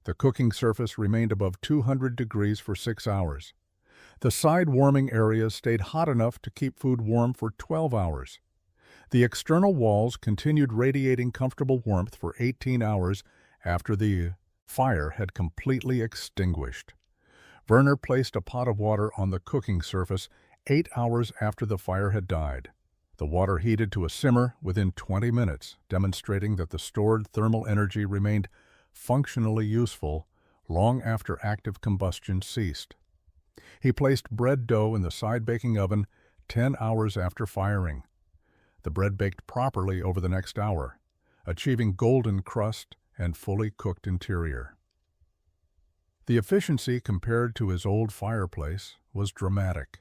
The cooking surface remained above 200 degrees for 6 hours. The side warming areas stayed hot enough to keep food warm for 12 hours. The external walls continued radiating comfortable warmth for 18 hours after the fire had completely extinguished. Werner placed a pot of water on the cooking surface 8 hours after the fire had died. The water heated to a simmer within 20 minutes, demonstrating that the stored thermal energy remained functionally useful long after active combustion ceased. He placed bread dough in the side baking oven 10 hours after firing. The bread baked properly over the next hour, achieving golden crust and fully cooked interior. The efficiency compared to his old fireplace was dramatic.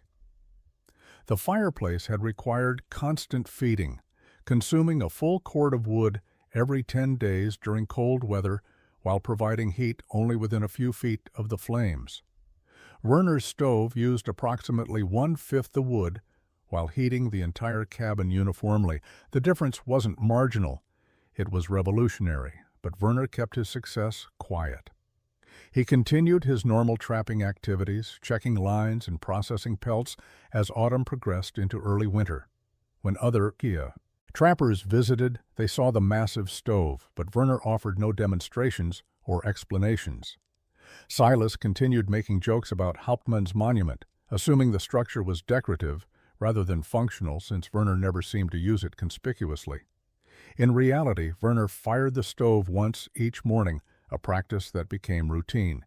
The fireplace had required constant feeding, consuming a full cord of wood every 10 days during cold weather while providing heat only within a few feet of the flames. Werner's stove used approximately one-fifth the wood while heating the entire cabin uniformly. The difference wasn't marginal, it was revolutionary, but Werner kept his success quiet. He continued his normal trapping activities, checking lines and processing pelts as autumn progressed into early winter. When other trappers visited, they saw the massive stove, but Werner offered no demonstrations or explanations. Silas continued making jokes about Hauptmann's monument, assuming the structure was decorative rather than functional since Werner never seemed to use it conspicuously. In reality, Werner fired the stove once each morning, a practice that became routine.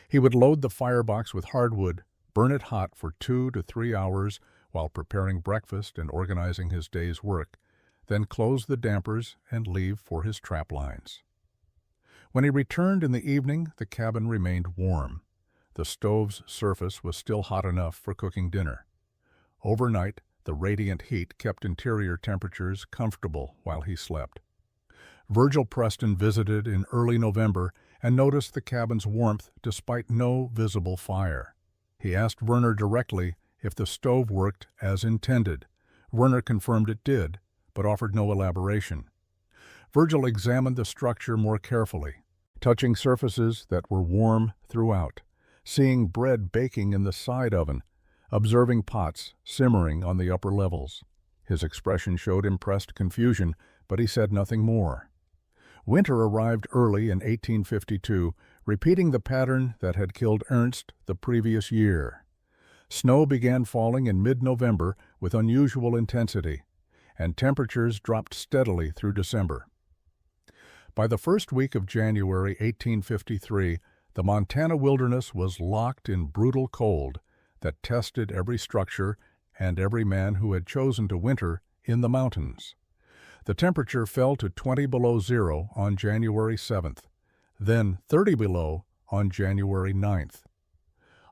He would load the firebox with hardwood, burn it hot for 2 to 3 hours while preparing breakfast and organizing his day's work, then close the dampers and leave for his trap lines. When he returned in the evening, the cabin remained warm. The stove's surface was still hot enough for cooking dinner. Overnight, the radiant heat kept interior temperatures comfortable while he slept. Virgil Preston visited in early November and noticed the cabin's warmth despite no visible fire. He asked Werner directly if the stove worked as intended. Werner confirmed it did, but offered no elaboration. Virgil examined the structure more carefully, touching surfaces that were warm throughout, seeing bread baking in the side oven, observing pots simmering on the upper levels. His expression showed impressed confusion, but he said nothing more. Winter arrived early in 1852, repeating the pattern that had killed Ernst the previous year. Snow began falling in mid-November with unusual intensity, and temperatures dropped steadily through December. By the first week of January 1853, the Montana wilderness was locked in brutal cold that tested every structure and every man who had chosen to winter in the mountains. The temperature fell to 20 below zero on January 7th, then 30 below on January 9th.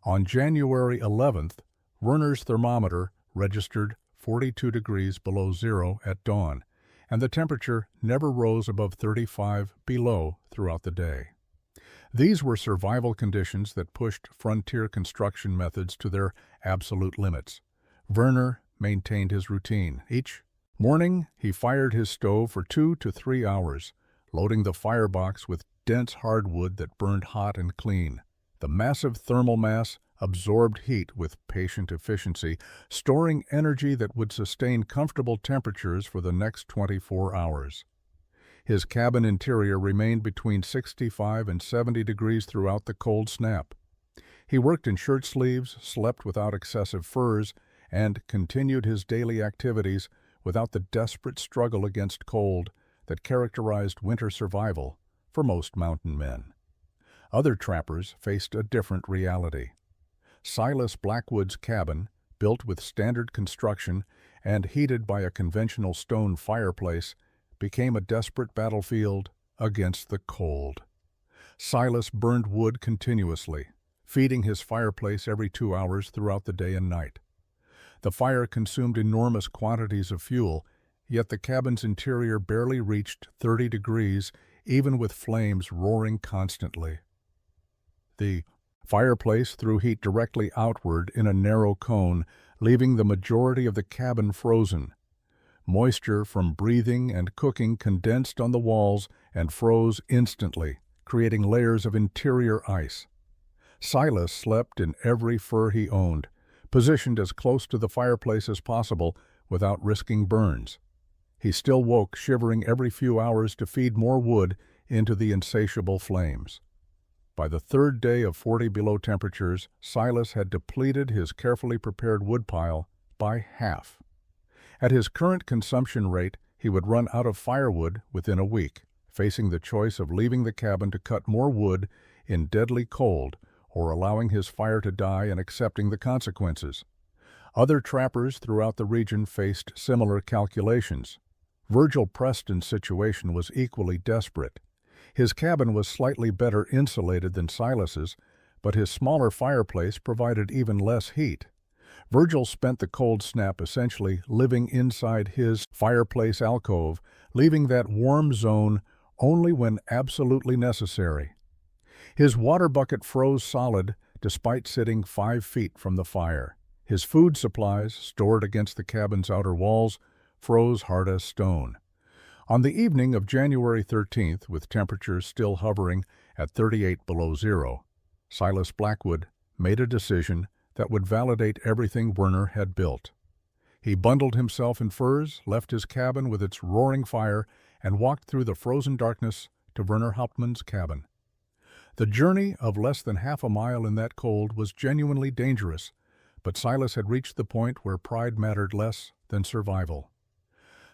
On January 11th, Werner's thermometer registered 42 degrees below zero at dawn, and the temperature never rose above 35 below throughout the day. These were survival conditions that pushed frontier construction methods to their absolute limits. Werner maintained his routine. Each morning, he fired his stove for 2 to 3 hours, loading the firebox with dense hardwood that burned hot and clean. The massive thermal mass absorbed heat with patient efficiency, storing energy that would sustain comfortable temperatures for the next 24 hours. His cabin interior remained between 65 and 70 degrees throughout the cold snap. He worked in shirt sleeves, slept without excessive furs, and continued his daily activities without the desperate struggle against cold that characterized winter survival for most mountain men. Other trappers faced a different reality. Silas Blackwood's cabin, built with standard construction and heated by a conventional stone fireplace, became a desperate battlefield against the cold. Silas burned wood continuously, feeding his fireplace every 2 hours throughout the day and night. The fire consumed enormous quantities of fuel, yet the cabin's interior barely reached 30 degrees, even with flames roaring constantly. The fireplace threw heat directly outward in a narrow cone, leaving the majority of the cabin frozen. Moisture from breathing and cooking condensed on the walls and froze instantly, creating layers of interior ice. Silas slept in every fur he owned, positioned as close to the fireplace as possible without risking burns. He still woke shivering every few hours to feed more wood into the insatiable flames. By the third day of 40 below temperatures, Silas had depleted his carefully prepared woodpile by half. At his current consumption rate, he would run out of firewood within a week, facing the choice of leaving the cabin to cut more wood in deadly cold or allowing his fire to die and accepting the consequences. Other trappers throughout the region faced similar calculations. Virgil Preston's situation was equally desperate. His cabin was slightly better insulated than Silas's, but his smaller fireplace provided even less heat. Virgil spent the cold snap essentially living inside his fireplace alcove, leaving that warm zone only when absolutely necessary. His water bucket froze solid despite sitting 5 feet from the fire. His food supplies, stored against the cabin's outer walls, froze hard as stone. On the evening of January 13th, with temperatures still hovering at 38 below zero, Silas Blackwood made a decision that would validate everything Werner had built. He bundled himself in furs, left his cabin with its roaring fire, and walked through the frozen darkness to Werner Hauptmann's cabin. The journey of less than half a mile in that cold was genuinely dangerous, but Silas had reached the point where pride mattered less than survival.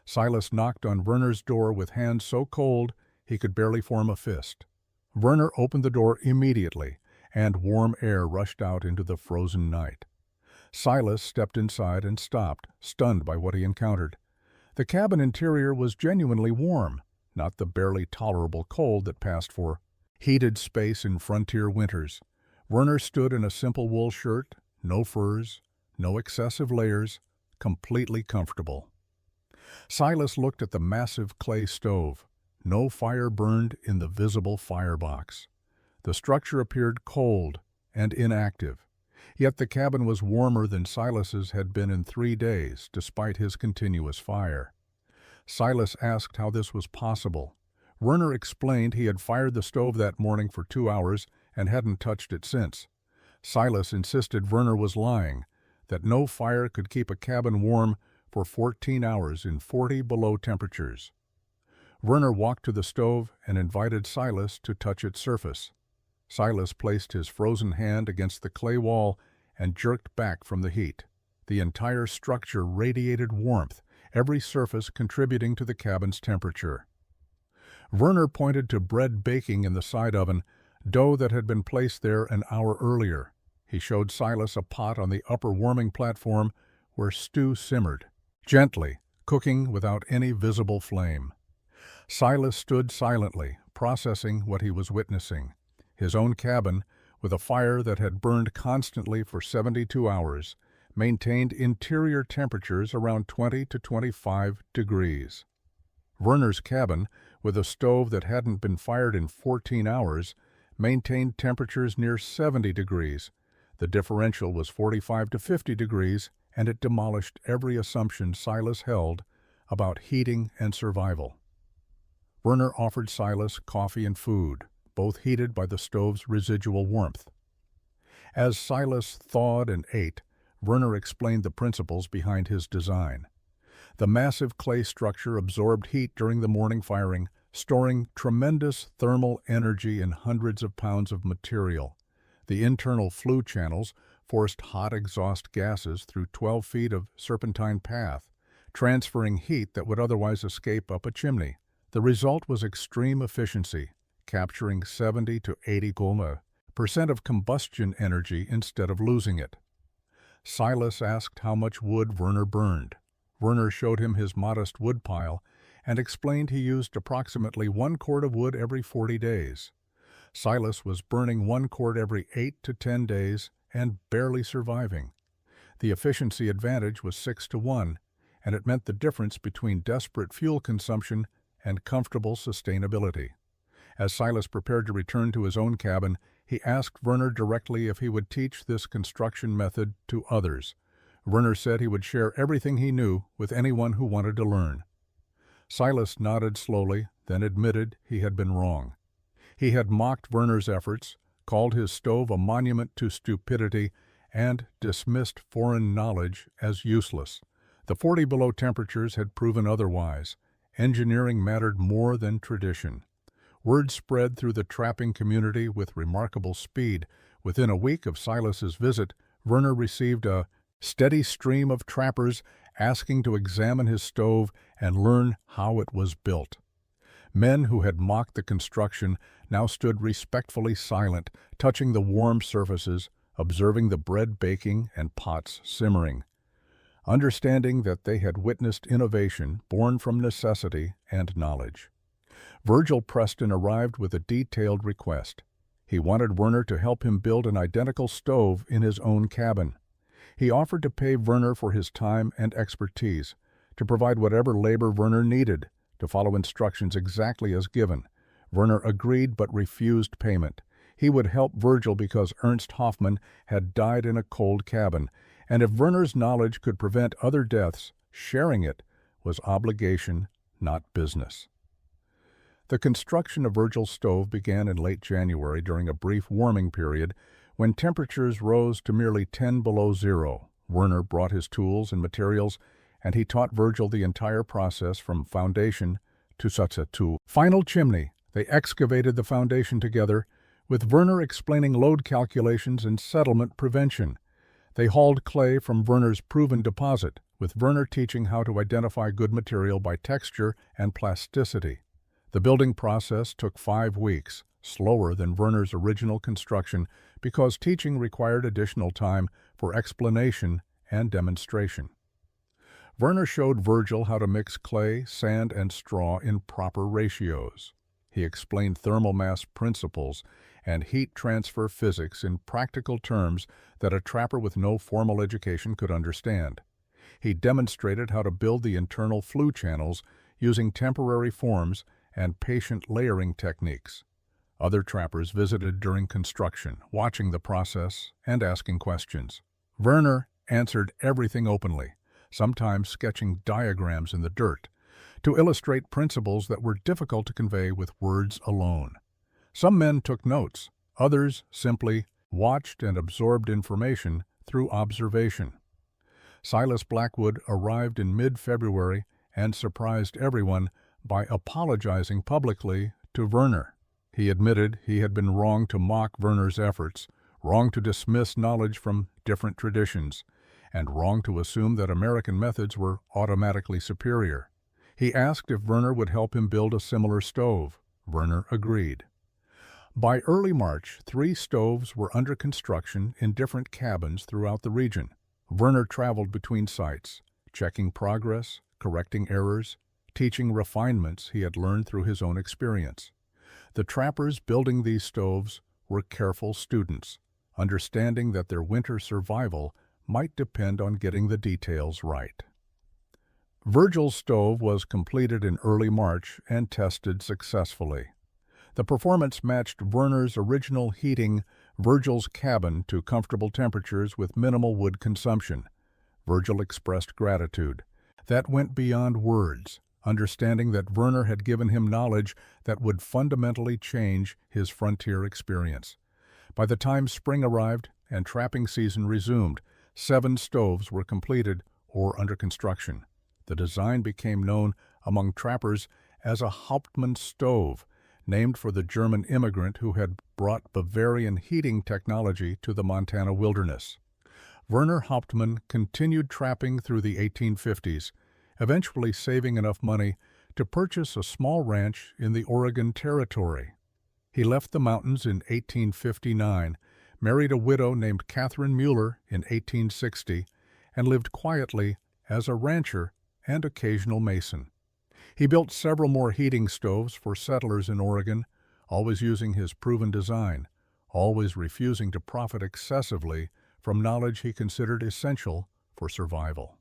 Silas knocked on Werner's door with hands so cold he could barely form a fist. Werner opened the door immediately, and warm air rushed out into the frozen night. Silas stepped inside and stopped, stunned by what he encountered. The cabin interior was genuinely warm, not the barely tolerable cold that passed for heated space in frontier winters. Werner stood in a simple wool shirt, no furs, no excessive layers, completely comfortable. Silas looked at the massive clay stove. No fire burned in the visible firebox. The structure appeared cold and inactive, yet the cabin was warmer than Silas's had been in 3 days, despite his continuous fire. Silas asked how this was possible. Werner explained he had fired the stove that morning for 2 hours and hadn't touched it since. Silas insisted Werner was lying, that no fire could keep a cabin warm for 14 hours in 40 below temperatures. Werner walked to the stove and invited Silas to touch its surface. Silas placed his frozen hand against the clay wall and jerked back from the heat. The entire structure radiated warmth, every surface contributing to the cabin's temperature. Werner pointed to bread baking in the side oven, dough that had been placed there an hour earlier. He showed Silas a pot on the upper warming platform where stew simmered, gently, cooking without any visible flame. Silas stood silently, processing what he was witnessing. His own cabin, with a fire that had burned constantly for 72 hours, maintained interior temperatures around 20 to 25 degrees. Werner's cabin, with a stove that hadn't been fired in 14 hours, maintained temperatures near 70 degrees. The differential was 45 to 50 degrees, and it demolished every assumption Silas held about heating and survival. Werner offered Silas coffee and food, both heated by the stove's residual warmth. As Silas thawed and ate, Werner explained the principles behind his design. The massive clay structure absorbed heat during the morning firing, storing tremendous thermal energy in hundreds of pounds of material. The internal flue channels forced hot exhaust gases through 12 feet of serpentine path, transferring heat that would otherwise escape up a chimney. The result was extreme efficiency, capturing 70 to 80% of combustion energy instead of losing it. Silas asked how much wood Werner burned. Werner showed him his modest wood pile and explained he used approximately 1 cord of wood every 40 days. Silas was burning 1 cord every 8 to 10 days and barely surviving. The efficiency advantage was 6 to 1, and it meant the difference between desperate fuel consumption and comfortable sustainability. As Silas prepared to return to his own cabin, he asked Werner directly if he would teach this construction method to others. Werner said he would share everything he knew with anyone who wanted to learn. Silas nodded slowly, then admitted he had been wrong. He had mocked Werner's efforts, called his stove a monument to stupidity, and dismissed foreign knowledge as useless. The 40 below temperatures had proven otherwise. Engineering mattered more than tradition. Word spread through the trapping community with remarkable speed. Within a week of Silas's visit, Werner received a steady stream of trappers asking to examine his stove and learn how it was built. Men who had mocked the construction now stood respectfully silent, touching the warm surfaces, observing the bread baking and pots simmering, understanding that they had witnessed innovation born from necessity and knowledge. Virgil Preston arrived with a detailed request. He wanted Werner to help him build an identical stove in his own cabin. He offered to pay Werner for his time and expertise, to provide whatever labor Werner needed, to follow instructions exactly as given. Werner agreed but refused payment. He would help Virgil because Ernst Hauptmann had died in a cold cabin, and if Werner's knowledge could prevent other deaths, sharing it was obligation, not business. The construction of Virgil's stove began in late January during a brief warming period when temperatures rose to merely 10 below zero. Werner brought his tools and materials, and he taught Virgil the entire process from foundation to to final chimney. They excavated the foundation together, with Werner explaining load calculations and settlement prevention. They hauled clay from Werner's proven deposit, with Werner teaching how to identify good material by texture and plasticity. The building process took 5 weeks, slower than Werner's original construction because teaching required additional time for explanation and demonstration. Werner showed Virgil how to mix clay, sand, and straw in proper ratios. He explained thermal mass principles and heat transfer physics in practical terms that a trapper with no formal education could understand. He demonstrated how to build the internal flue channels using temporary forms and patient layering techniques. Other trappers visited during construction, watching the process and asking questions. Werner answered everything openly, sometimes sketching diagrams in the dirt, to illustrate principles that were difficult to convey with words alone. Some men took notes, others simply watched and absorbed information through observation. Silas Blackwood arrived in mid-February and surprised everyone by apologizing publicly to Werner. He admitted he had been wrong to mock Werner's efforts, wrong to dismiss knowledge from different traditions, and wrong to assume that American methods were automatically superior. He asked if Werner would help him build a similar stove. Werner agreed. By early March, 3 stoves were under construction in different cabins throughout the region. Werner traveled between sites, checking progress, correcting errors, teaching refinements he had learned through his own experience. The trappers building these stoves were careful students, understanding that their winter survival might depend on getting the details right. Virgil's stove was completed in early March and tested successfully. The performance matched Werner's original, heating Virgil's cabin to comfortable temperatures with minimal wood consumption. Virgil expressed gratitude that went beyond words, understanding that Werner had given him knowledge that would fundamentally change his frontier experience. By the time spring arrived and trapping season resumed, 7 stoves were completed or under construction. The design became known among trappers as a Hauptmann stove, named for the German immigrant who had brought Bavarian heating technology to the Montana wilderness. Werner Hauptmann continued trapping through the 1850s, eventually saving enough money to purchase a small ranch in the Oregon Territory. He left the mountains in 1859, married a widow named Catherine Mueller in 1860, and lived quietly as a rancher and occasional mason. He built several more heating stoves for settlers in Oregon, always using his proven design, always refusing to profit excessively from knowledge he considered essential for survival.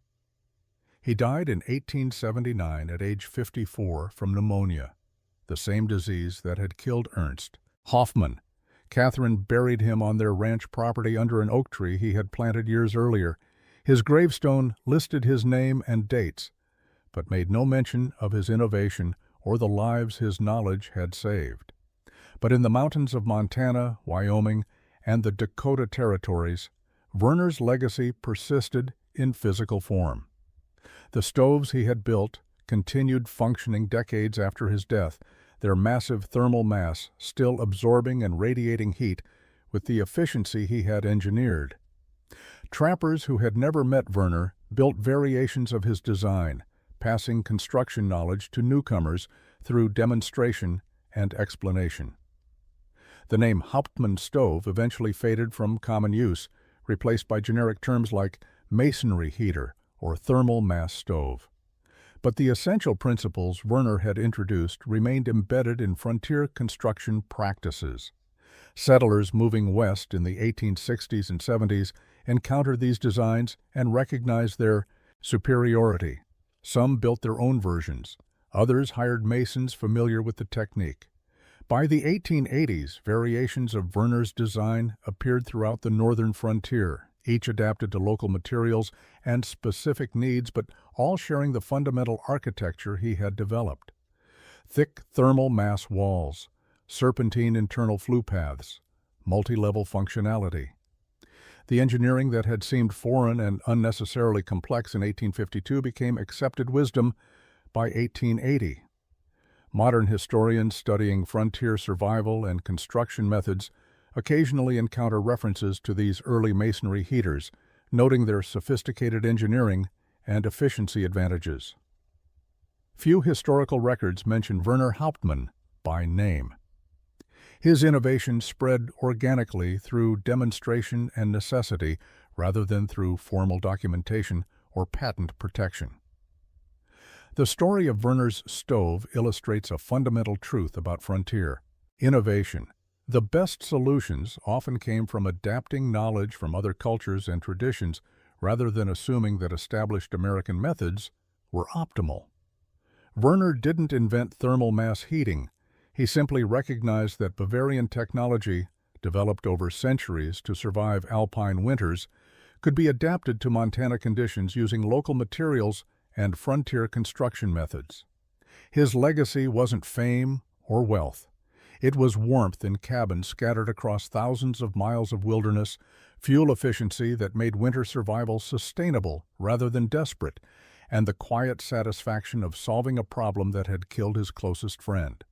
He died in 1879 at age 54 from pneumonia, the same disease that had killed Ernst Hauptmann. Catherine buried him on their ranch property under an oak tree he had planted years earlier. His gravestone listed his name and dates, but made no mention of his innovation or the lives his knowledge had saved. But in the mountains of Montana, Wyoming, and the Dakota Territories, Werner's legacy persisted in physical form. The stoves he had built continued functioning decades after his death, their massive thermal mass still absorbing and radiating heat with the efficiency he had engineered. Trappers who had never met Werner built variations of his design, passing construction knowledge to newcomers through demonstration and explanation. The name Hauptmann stove eventually faded from common use, replaced by generic terms like masonry heater or thermal mass stove. But the essential principles Werner had introduced remained embedded in frontier construction practices. Settlers moving west in the 1860s and 70s encountered these designs and recognized their superiority. Some built their own versions. Others hired masons familiar with the technique. By the 1880s, variations of Werner's design appeared throughout the northern frontier, each adapted to local materials and specific needs, but all sharing the fundamental architecture he had developed. Thick thermal mass walls, serpentine internal flue paths, multi-level functionality. The engineering that had seemed foreign and unnecessarily complex in 1852 became accepted wisdom by 1880. Modern historians studying frontier survival and construction methods occasionally encounter references to these early masonry heaters, noting their sophisticated engineering and efficiency advantages. Few historical records mention Werner Hauptmann by name. His innovation spread organically through demonstration and necessity rather than through formal documentation or patent protection. The story of Werner's stove illustrates a fundamental truth about frontier innovation. The best solutions often came from adapting knowledge from other cultures and traditions rather than assuming that established American methods were optimal. Werner didn't invent thermal mass heating. He simply recognized that Bavarian technology, developed over centuries to survive alpine winters, could be adapted to Montana conditions using local materials and frontier construction methods. His legacy wasn't fame or wealth. It was warmth in cabins scattered across thousands of miles of wilderness, fuel efficiency that made winter survival sustainable rather than desperate, and the quiet satisfaction of solving a problem that had killed his closest friend.